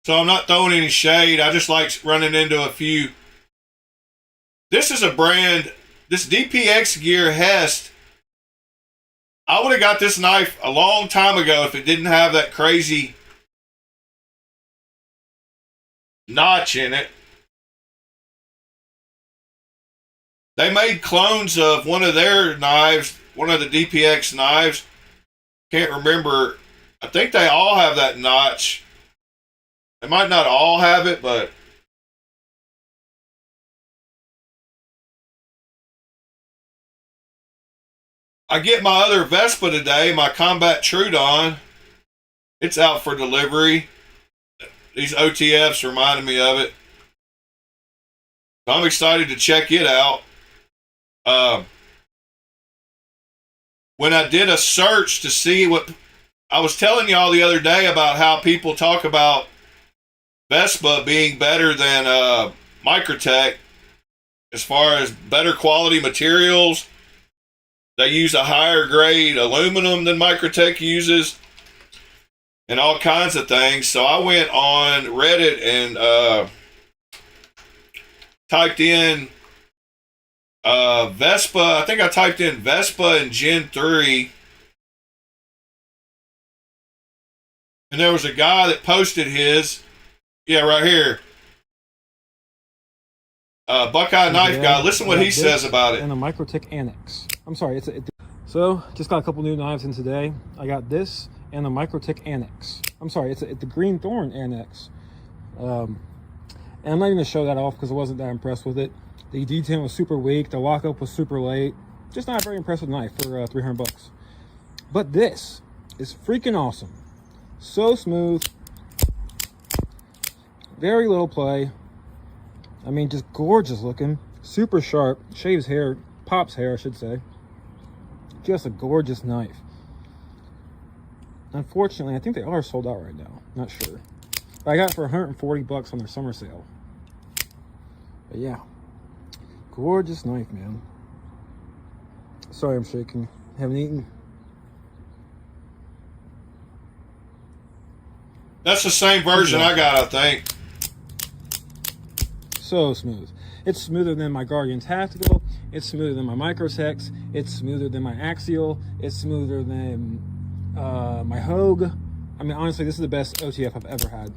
So I'm not throwing any shade. I just like running into a few. This is a brand, this DPX Gear Hest. I would have got this knife a long time ago if it didn't have that crazy notch in it. They made clones of one of their knives, one of the DPX knives. Can't remember. I think they all have that notch. They might not all have it, but I get my other Vespa today, my Combat Trudon. It's out for delivery. These OTFs reminded me of it. So I'm excited to check it out. When I did a search to see what I was telling y'all the other day about how people talk about Vespa being better than Microtech as far as better quality materials. They use a higher grade aluminum than Microtech uses and all kinds of things. So I went on Reddit and typed in Vespa. I think I typed in Vespa and Gen 3. And there was a guy that posted his. Yeah, right here. Buckeye Knife Guy. Listen what he says about it. And a Microtech Annex. I'm sorry. So, just got a couple new knives in today. I got this and a Microtech Annex. I'm sorry. It's the Green Thorn Annex. And I'm not even going to show that off because I wasn't that impressed with it. The D10 was super weak. The lockup was super late. Just not a very impressive knife for 300 bucks. But this is freaking awesome. So smooth. Very little play. I mean, just gorgeous looking. Super sharp. Shaves hair. Pops hair, I should say. Just a gorgeous knife. Unfortunately, I think they are sold out right now. Not sure. But I got it for 140 bucks on their summer sale. But yeah. Gorgeous knife, man. Sorry I'm shaking. Haven't eaten. That's the same version I got, I think. So smooth. It's smoother than my Guardian Tactical. It's smoother than my Microtex. It's smoother than my Axial. It's smoother than my Hogue. I mean, honestly, this is the best OTF I've ever had.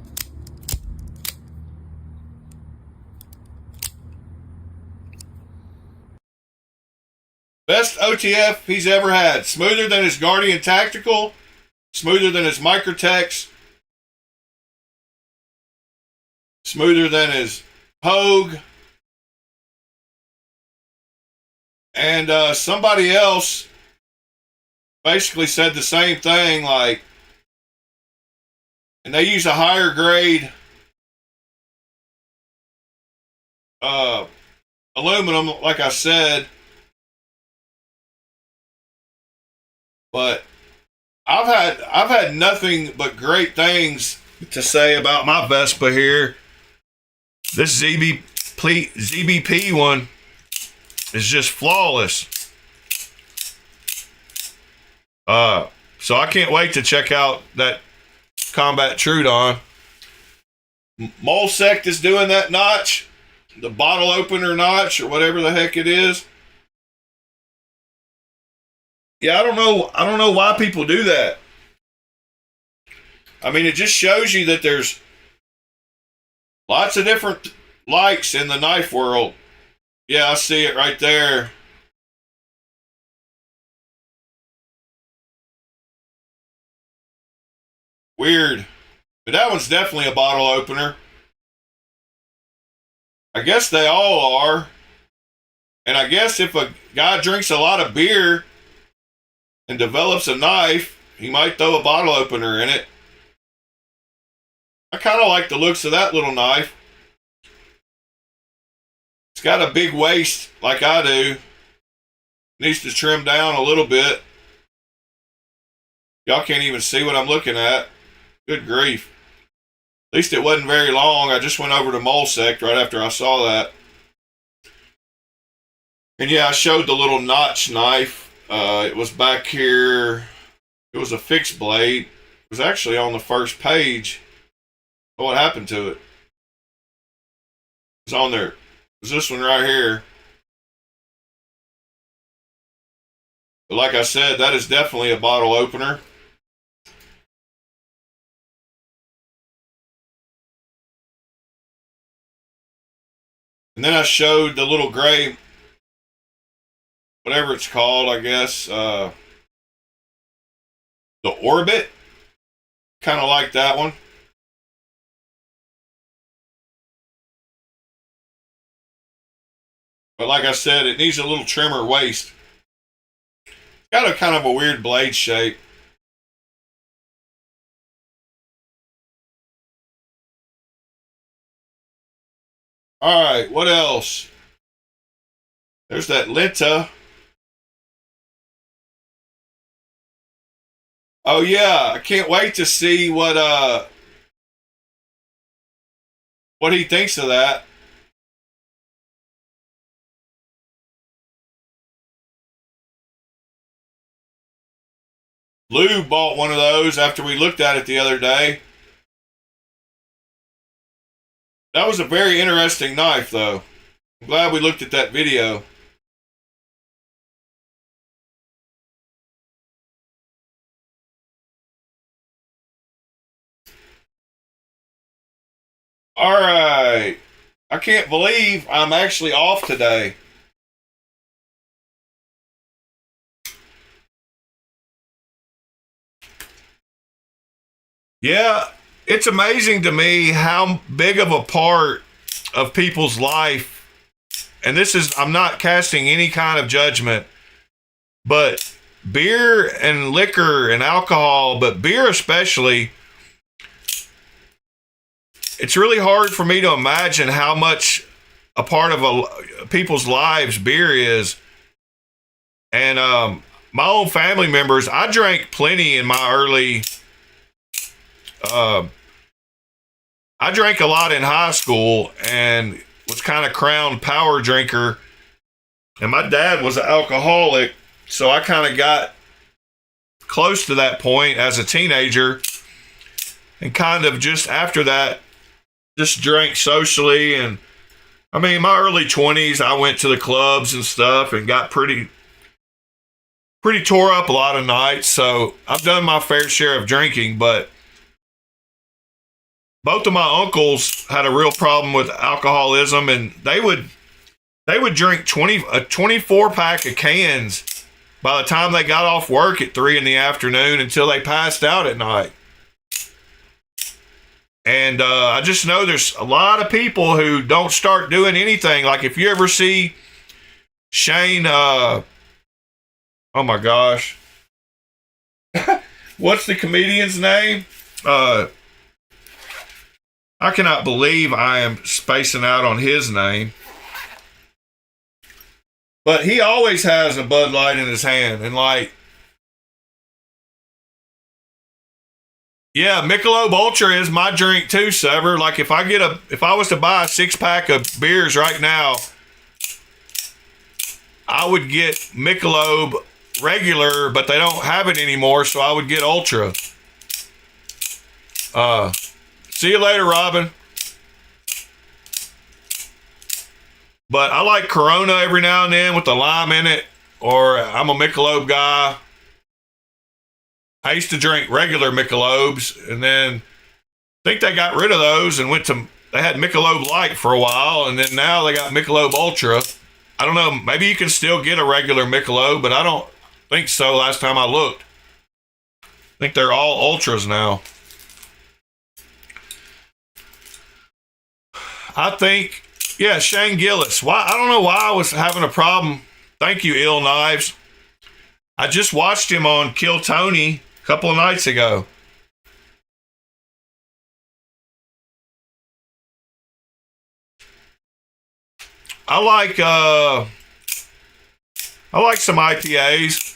Best OTF he's ever had. Smoother than his Guardian Tactical. Smoother than his Microtex. Smoother than his Hogue. And somebody else basically said the same thing, like, and they use a higher grade aluminum, like I said. But I've had nothing but great things to say about my Vespa here. This ZBP one is just flawless. So I can't wait to check out that Combat Trudon. Molsect is doing that notch, the bottle opener notch, or whatever the heck it is. Yeah, I don't know why people do that. I mean, it just shows you that there's lots of different likes in the knife world. Yeah, I see it right there. Weird. But that one's definitely a bottle opener. I guess they all are. And I guess if a guy drinks a lot of beer and develops a knife, he might throw a bottle opener in it. I kind of like the looks of that little knife. It's got a big waist like I do. Needs to trim down a little bit. Y'all can't even see what I'm looking at. Good grief. At least it wasn't very long. I just went over to Molsect right after I saw that. And yeah, I showed the little notch knife. It was back here. It was a fixed blade. It was actually on the first page. But what happened to it? It's on there. It was this one right here. But like I said, that is definitely a bottle opener. And then I showed the little gray, whatever it's called, I guess, the Orbit. Kind of like that one. But like I said, it needs a little trimmer waist. Got a kind of a weird blade shape. Alright, what else? There's that Lenta. Oh yeah, I can't wait to see what he thinks of that. Lou bought one of those after we looked at it the other day. That was a very interesting knife, though. I'm glad we looked at that video. All right. I can't believe I'm actually off today. Yeah, it's amazing to me how big of a part of people's life, and this is, I'm not casting any kind of judgment, but beer and liquor and alcohol, but beer especially, it's really hard for me to imagine how much a part of people's lives beer is. And my own family members, I drank plenty in my early I drank a lot in high school and was kind of crowned power drinker. And my dad was an alcoholic, so I kind of got close to that point as a teenager. And kind of just after that, just drank socially. And I mean, my early 20s, I went to the clubs and stuff and got pretty tore up a lot of nights. So I've done my fair share of drinking, but both of my uncles had a real problem with alcoholism, and they would drink a 24 pack of cans by the time they got off work at 3 in the afternoon until they passed out at night. And I just know there's a lot of people who don't start doing anything. Like if you ever see Shane, oh my gosh, what's the comedian's name? I cannot believe I am spacing out on his name. But he always has a Bud Light in his hand. And like, yeah, Michelob Ultra is my drink too, Sever. Like if I was to buy a 6-pack of beers right now, I would get Michelob regular, but they don't have it anymore, so I would get Ultra. See you later, Robin. But I like Corona every now and then with the lime in it, or I'm a Michelob guy. I used to drink regular Michelobs, and then I think they got rid of those and they had Michelob Light for a while, and then now they got Michelob Ultra. I don't know, maybe you can still get a regular Michelob, but I don't think so last time I looked. I think they're all Ultras now. I think, yeah, Shane Gillis. Why? I don't know why I was having a problem. Thank you, Ill Knives. I just watched him on Kill Tony a couple of nights ago. I like some IPAs.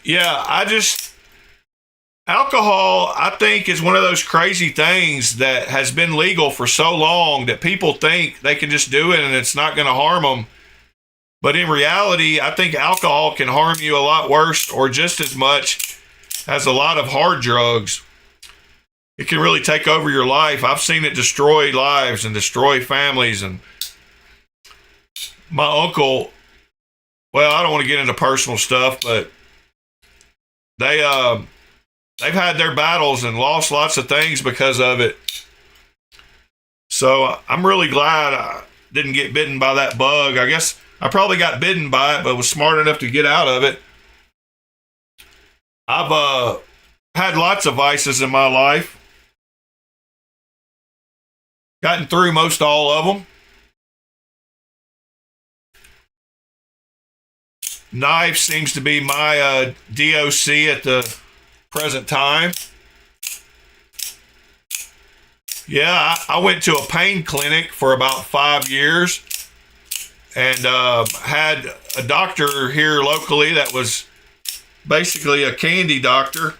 Yeah, Alcohol, I think, is one of those crazy things that has been legal for so long that people think they can just do it and it's not going to harm them. But in reality, I think alcohol can harm you a lot worse or just as much as a lot of hard drugs. It can really take over your life. I've seen it destroy lives and destroy families. And my uncle, well, I don't want to get into personal stuff, but they've had their battles and lost lots of things because of it. So I'm really glad I didn't get bitten by that bug. I guess I probably got bitten by it, but was smart enough to get out of it. I've had lots of vices in my life. Gotten through most all of them. Knife seems to be my DOC at the present time. Yeah, I went to a pain clinic for about 5 years and had a doctor here locally that was basically a candy doctor.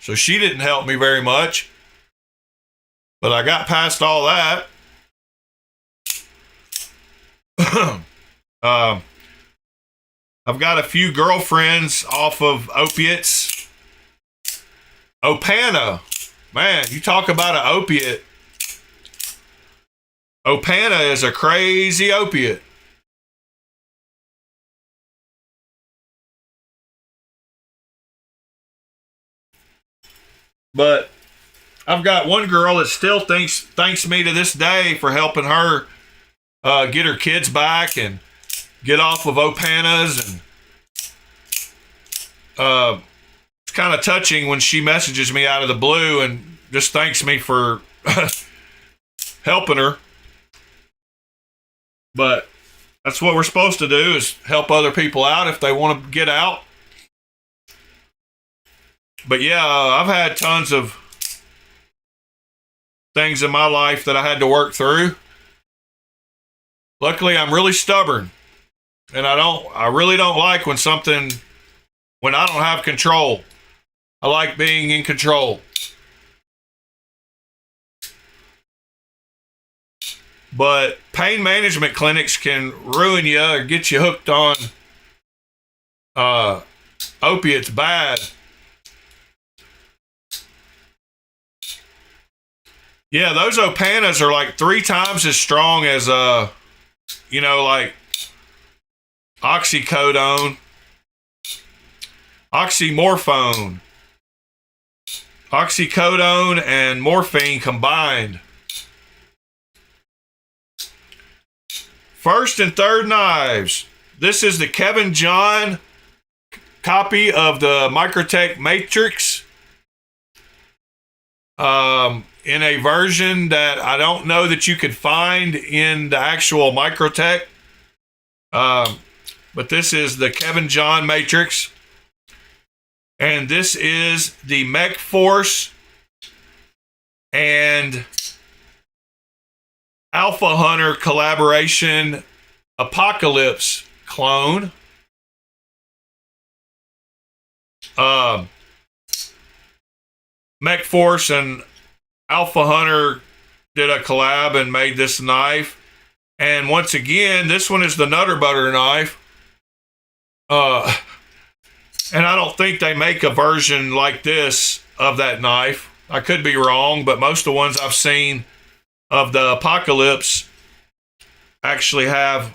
So she didn't help me very much. But I got past all that. I've got a few girlfriends off of opiates. Opana. Man, you talk about an opiate. Opana is a crazy opiate. But I've got one girl that still thanks me to this day for helping her get her kids back and get off of Opanas. And it's kind of touching when she messages me out of the blue and just thanks me for helping her. But that's what we're supposed to do, is help other people out if they want to get out. But yeah, I've had tons of things in my life that I had to work through. Luckily, I'm really stubborn, and I really don't like when I don't have control. I like being in control. But pain management clinics can ruin you or get you hooked on opiates bad. Yeah, those Opanas are like 3 times as strong as, like oxycodone, oxymorphone, oxycodone, and morphine combined. First and third knives. This is the Kevin John copy of the Microtech Matrix. In a version that I don't know that you could find in the actual Microtech. But this is the Kevin John Matrix. And this is the Mech Force and Alpha Hunter collaboration Apocalypse clone. Mech Force and Alpha Hunter did a collab and made this knife. And once again, this one is the Nutter Butter knife. And I don't think they make a version like this of that knife. I could be wrong, but most of the ones I've seen of the Apocalypse actually have...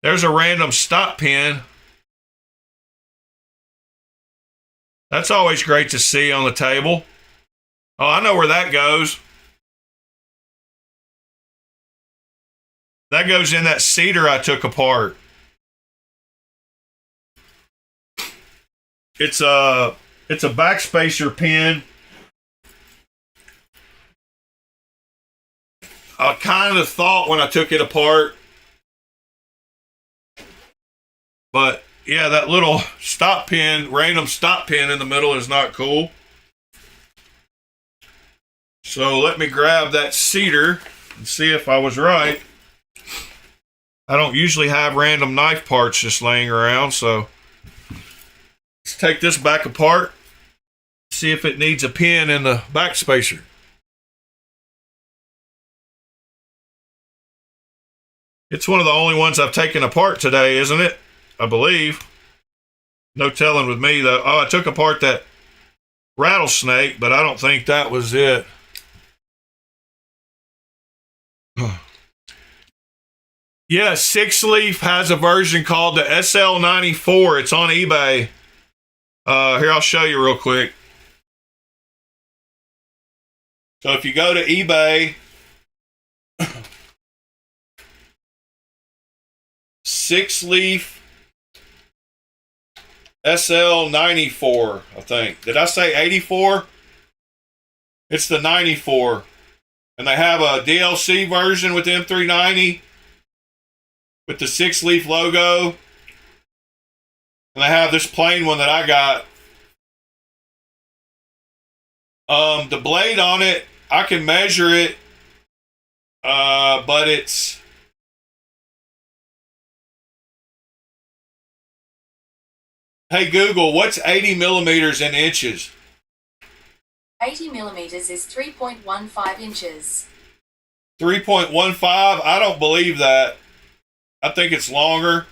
There's a random stop pin. That's always great to see on the table. Oh, I know where that goes. That goes in that cedar I took apart. It's a backspacer pin. I kind of thought when I took it apart, but yeah, that little stop pin, random stop pin in the middle is not cool. So let me grab that cedar and see if I was right. I don't usually have random knife parts just laying around, so Let's take this back apart. See if it needs a pin in the back spacer. It's one of the only ones I've taken apart today, isn't it? I believe. No telling with me, though. Oh, I took apart that rattlesnake, but I don't think that was it. Yeah, Six Leaf has a version called the SL94. It's on eBay. Here, I'll show you real quick. So if you go to eBay, Six Leaf SL94, I think. Did I say 84? It's the 94. And they have a DLC version with the M390 with the Six Leaf logo. And they have this plain one that I got. The blade on it, I can measure it, but it's... Hey Google, what's 80 millimeters in inches? 80 millimeters is 3.15 inches. 3.15? I don't believe that. I think it's longer.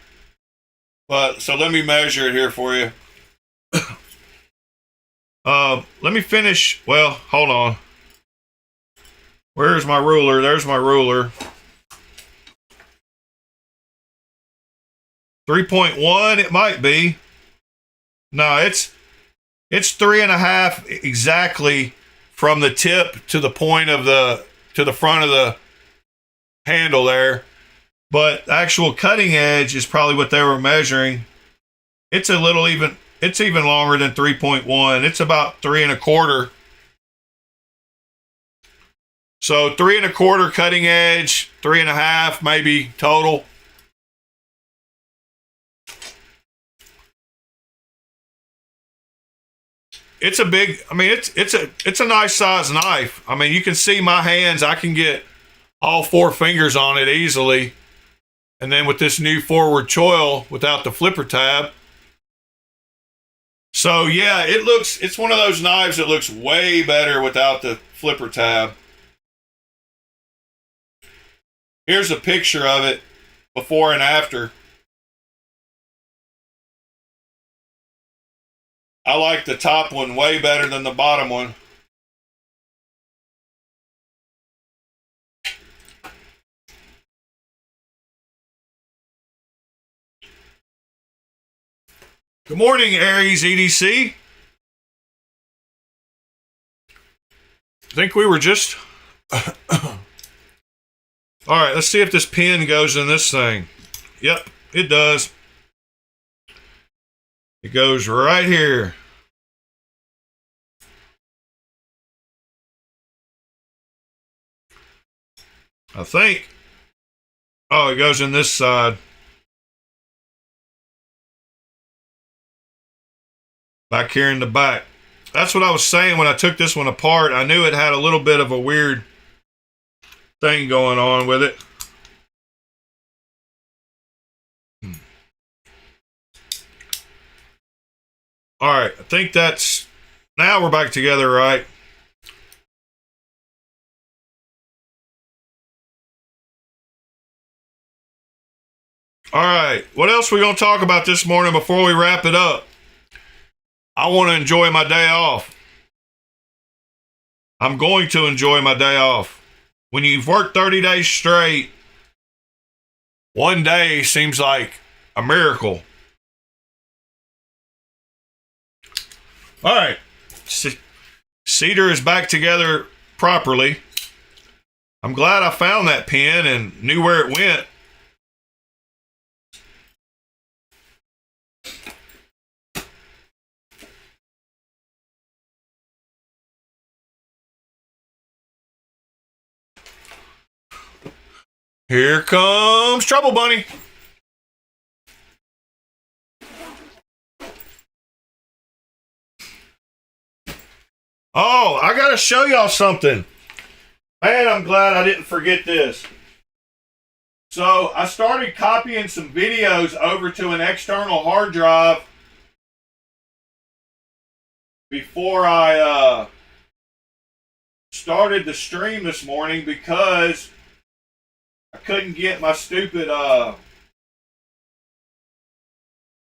But so let me measure it here for you. Let me finish. Well, hold on. Where's my ruler? There's my ruler. 3.1, it might be. No, it's 3.5 exactly from the tip to the point of to the front of the handle there. But the actual cutting edge is probably what they were measuring. It's even longer than 3.1. It's about 3.25. So 3.25 cutting edge, 3.5 maybe total. It's a big, I mean, it's a nice size knife. I mean, you can see my hands. I can get all 4 fingers on it easily. And then with this new forward choil without the flipper tab. So yeah, it's one of those knives that looks way better without the flipper tab. Here's a picture of it before and after. I like the top one way better than the bottom one. Good morning, Aries EDC. I think we were just... All right, let's see if this pin goes in this thing. Yep, it does. It goes right here. I think. Oh, it goes in this side. Back here in the back. That's what I was saying when I took this one apart. I knew it had a little bit of a weird thing going on with it. All right, I think that's... Now we're back together, right? All right, what else are we going to talk about this morning before we wrap it up? I want to enjoy my day off. I'm going to enjoy my day off. When you've worked 30 days straight, one day seems like a miracle. All right. Cedar is back together properly. I'm glad I found that pin and knew where it went. Here comes Trouble Bunny. Oh, I gotta show y'all something. Man, I'm glad I didn't forget this. So I started copying some videos over to an external hard drive before I started the stream this morning because I couldn't get my stupid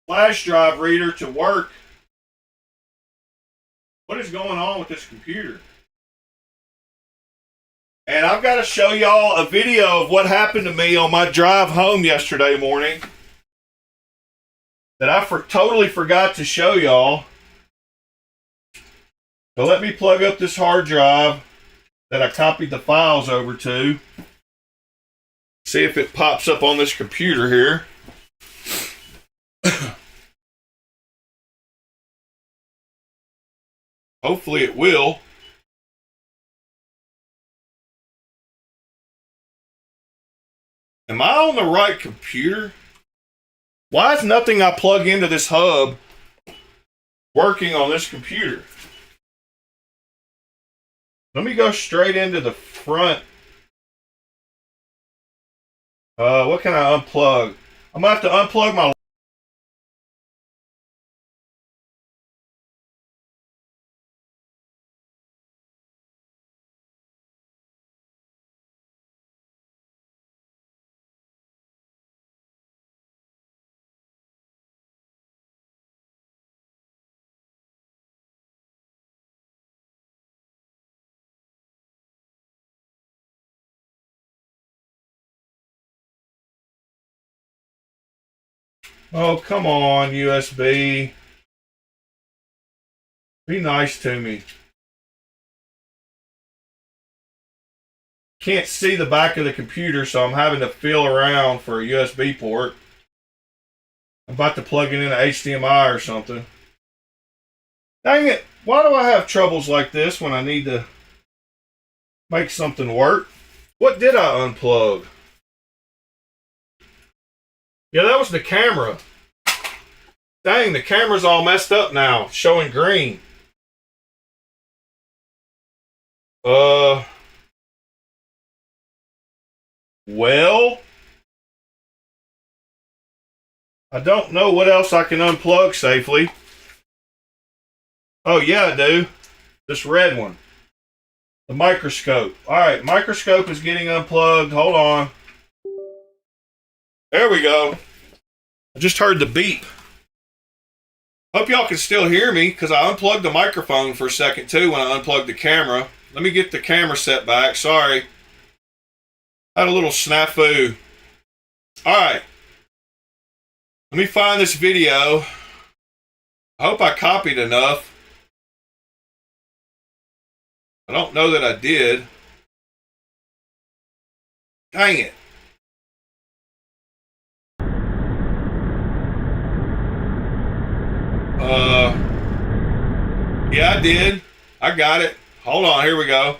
flash drive reader to work. What is going on with this computer? And I've got to show y'all a video of what happened to me on my drive home yesterday morning that I totally forgot to show y'all. So let me plug up this hard drive that I copied the files over to. See if it pops up on this computer here. Hopefully it will. Am I on the right computer? Why is nothing I plug into this hub working on this computer? Let me go straight into the front. What can I unplug? I'm gonna have to unplug my... Oh, come on, USB. Be nice to me. Can't see the back of the computer, so I'm having to feel around for a USB port. I'm about to plug it into HDMI or something. Dang it. Why do I have troubles like this when I need to make something work? What did I unplug? Yeah, that was the camera. Dang, the camera's all messed up now, showing green. Well, I don't know what else I can unplug safely. Oh yeah, I do. This red one. The microscope. Alright, microscope is getting unplugged. Hold on. There we go. I just heard the beep. Hope y'all can still hear me because I unplugged the microphone for a second too when I unplugged the camera. Let me get the camera set back. Sorry. Had a little snafu. Alright. Let me find this video. I hope I copied enough. I don't know that I did. Dang it. Yeah, I did. I got it. Hold on, here we go.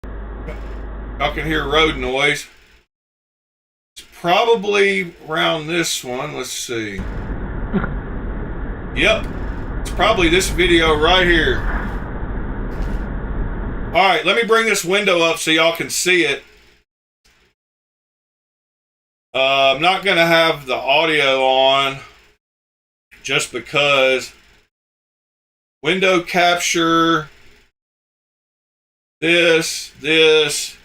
Y'all can hear road noise. It's probably around this one. Let's see. Yep. It's probably this video right here. Alright, let me bring this window up so y'all can see it. I'm not going to have the audio on just because window capture, this,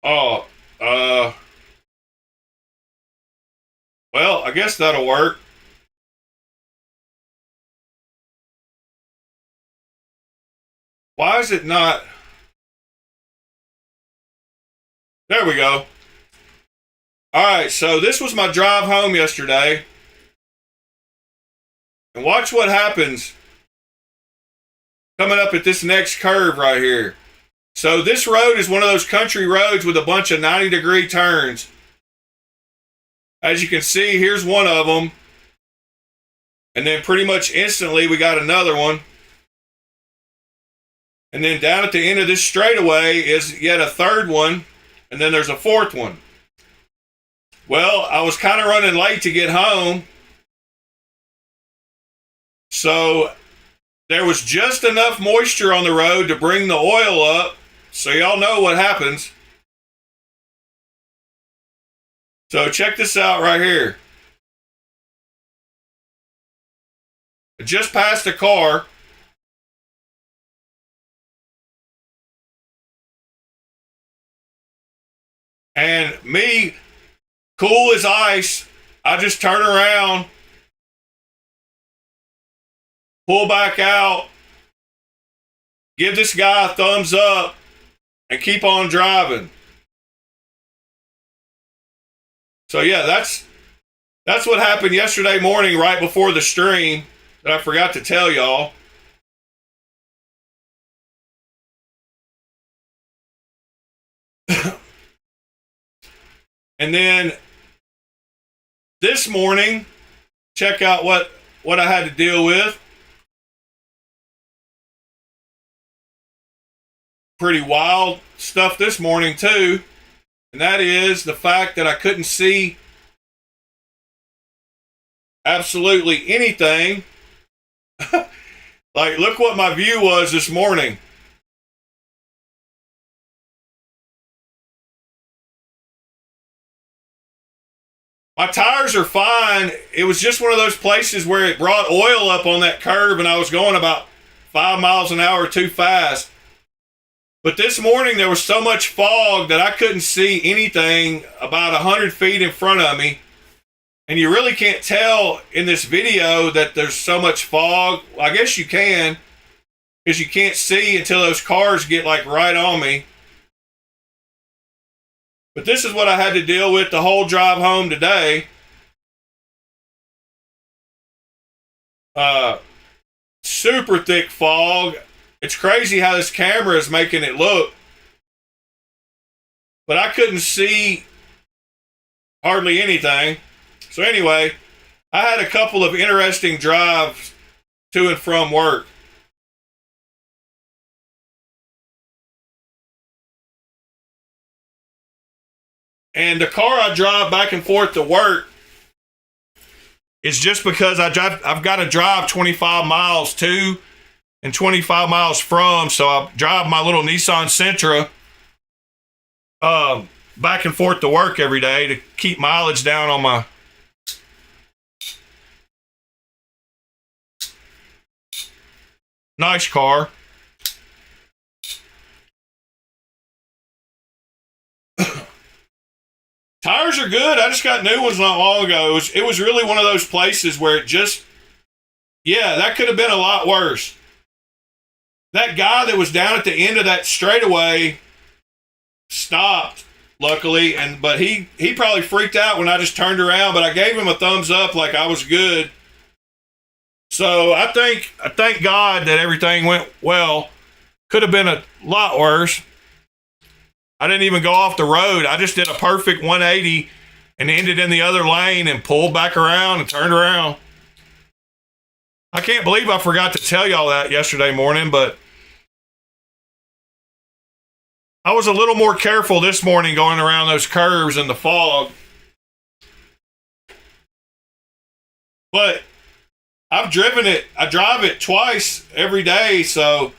oh, well, I guess that'll work. Why is it not? There we go. Alright, so this was my drive home yesterday. And watch what happens coming up at this next curve right here. So this road is one of those country roads with a bunch of 90-degree turns. As you can see, here's one of them. And then pretty much instantly we got another one. And then down at the end of this straightaway is yet a third one. And then there's a fourth one. Well, I was kind of running late to get home. So there was just enough moisture on the road to bring the oil up. So y'all know what happens. So check this out right here. just passed a car. And me, cool as ice, I just turn around, pull back out, give this guy a thumbs up, and keep on driving. So yeah, that's what happened yesterday morning right before the stream that I forgot to tell y'all. And then this morning, check out what I had to deal with. Pretty wild stuff this morning too. And that is the fact that I couldn't see absolutely anything. Like, look what my view was this morning. My tires are fine. It was just one of those places where it brought oil up on that curve and I was going about 5 miles an hour too fast. But this morning there was so much fog that I couldn't see anything about 100 feet in front of me. And you really can't tell in this video that there's so much fog. Well, I guess you can, because you can't see until those cars get like right on me. But this is what I had to deal with the whole drive home today. Super thick fog. It's crazy how this camera is making it look. But I couldn't see hardly anything. So anyway, I had a couple of interesting drives to and from work. And the car I drive back and forth to work is just because I've got to drive 25 miles to and 25 miles from. So I drive my little Nissan Sentra back and forth to work every day to keep mileage down on my nice car. Tires are good. I just got new ones not long ago. It was really one of those places where it just, yeah, that could have been a lot worse. That guy that was down at the end of that straightaway stopped, luckily, but he probably freaked out when I just turned around, but I gave him a thumbs up like I was good. So I thank God that everything went well. Could have been a lot worse. I didn't even go off the road. I just did a perfect 180 and ended in the other lane and pulled back around and turned around. I can't believe I forgot to tell y'all that yesterday morning, but I was a little more careful this morning going around those curves in the fog. But I've driven it. I drive it twice every day, so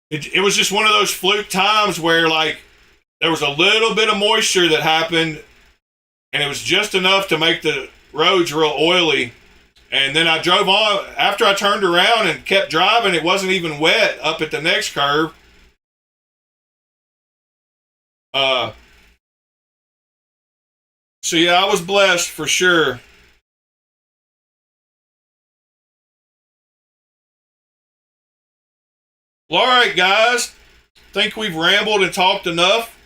it was just one of those fluke times where, like, there was a little bit of moisture that happened, and it was just enough to make the roads real oily. And then I drove on. After I turned around and kept driving, it wasn't even wet up at the next curve. So yeah, I was blessed for sure. Well, all right, guys. Think we've rambled and talked enough.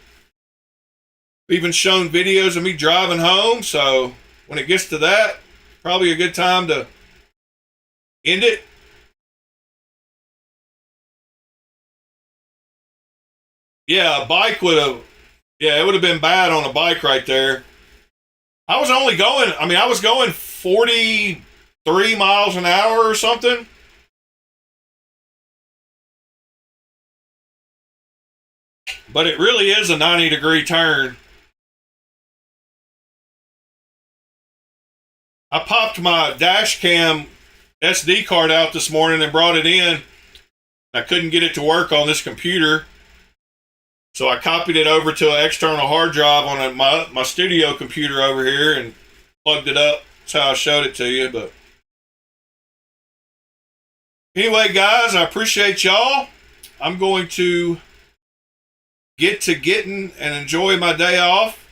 We've even shown videos of me driving home, so when it gets to that, probably a good time to end it. Yeah, a bike would have, it would have been bad on a bike right there. I was going 43 miles an hour or something. But it really is a 90-degree turn. I popped my dash cam SD card out this morning and brought it in. I couldn't get it to work on this computer. So I copied it over to an external hard drive on my studio computer over here and plugged it up. That's how I showed it to you. But Anyway, guys, I appreciate y'all. I'm going to get to getting and enjoy my day off.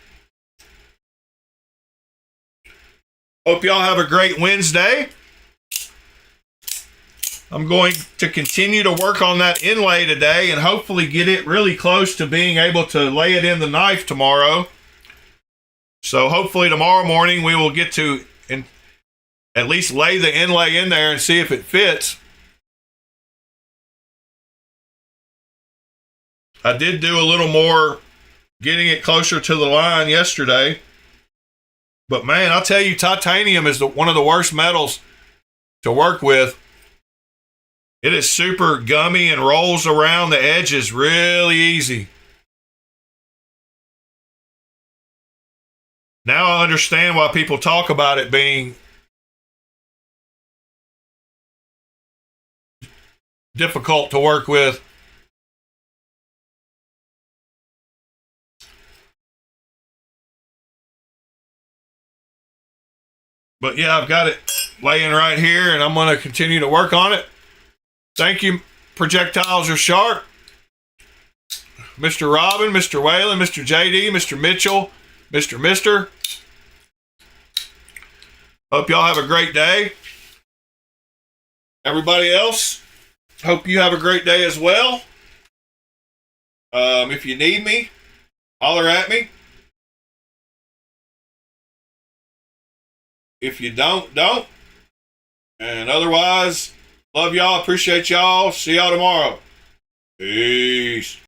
Hope y'all have a great Wednesday. I'm going to continue to work on that inlay today and hopefully get it really close to being able to lay it in the knife tomorrow. So hopefully tomorrow morning we will get to at least lay the inlay in there and see if it fits. I did do a little more getting it closer to the line yesterday. But man, I'll tell you, titanium is one of the worst metals to work with. It is super gummy and rolls around the edges really easy. Now I understand why people talk about it being difficult to work with. But yeah, I've got it laying right here and I'm going to continue to work on it. Thank you, Projectiles Are Sharp. Mr. Robin, Mr. Whalen, Mr. JD, Mr. Mitchell, Mr. Mister. Hope y'all have a great day. Everybody else, hope you have a great day as well. If you need me, holler at me. If you don't. And otherwise, love y'all, appreciate y'all. See y'all tomorrow. Peace.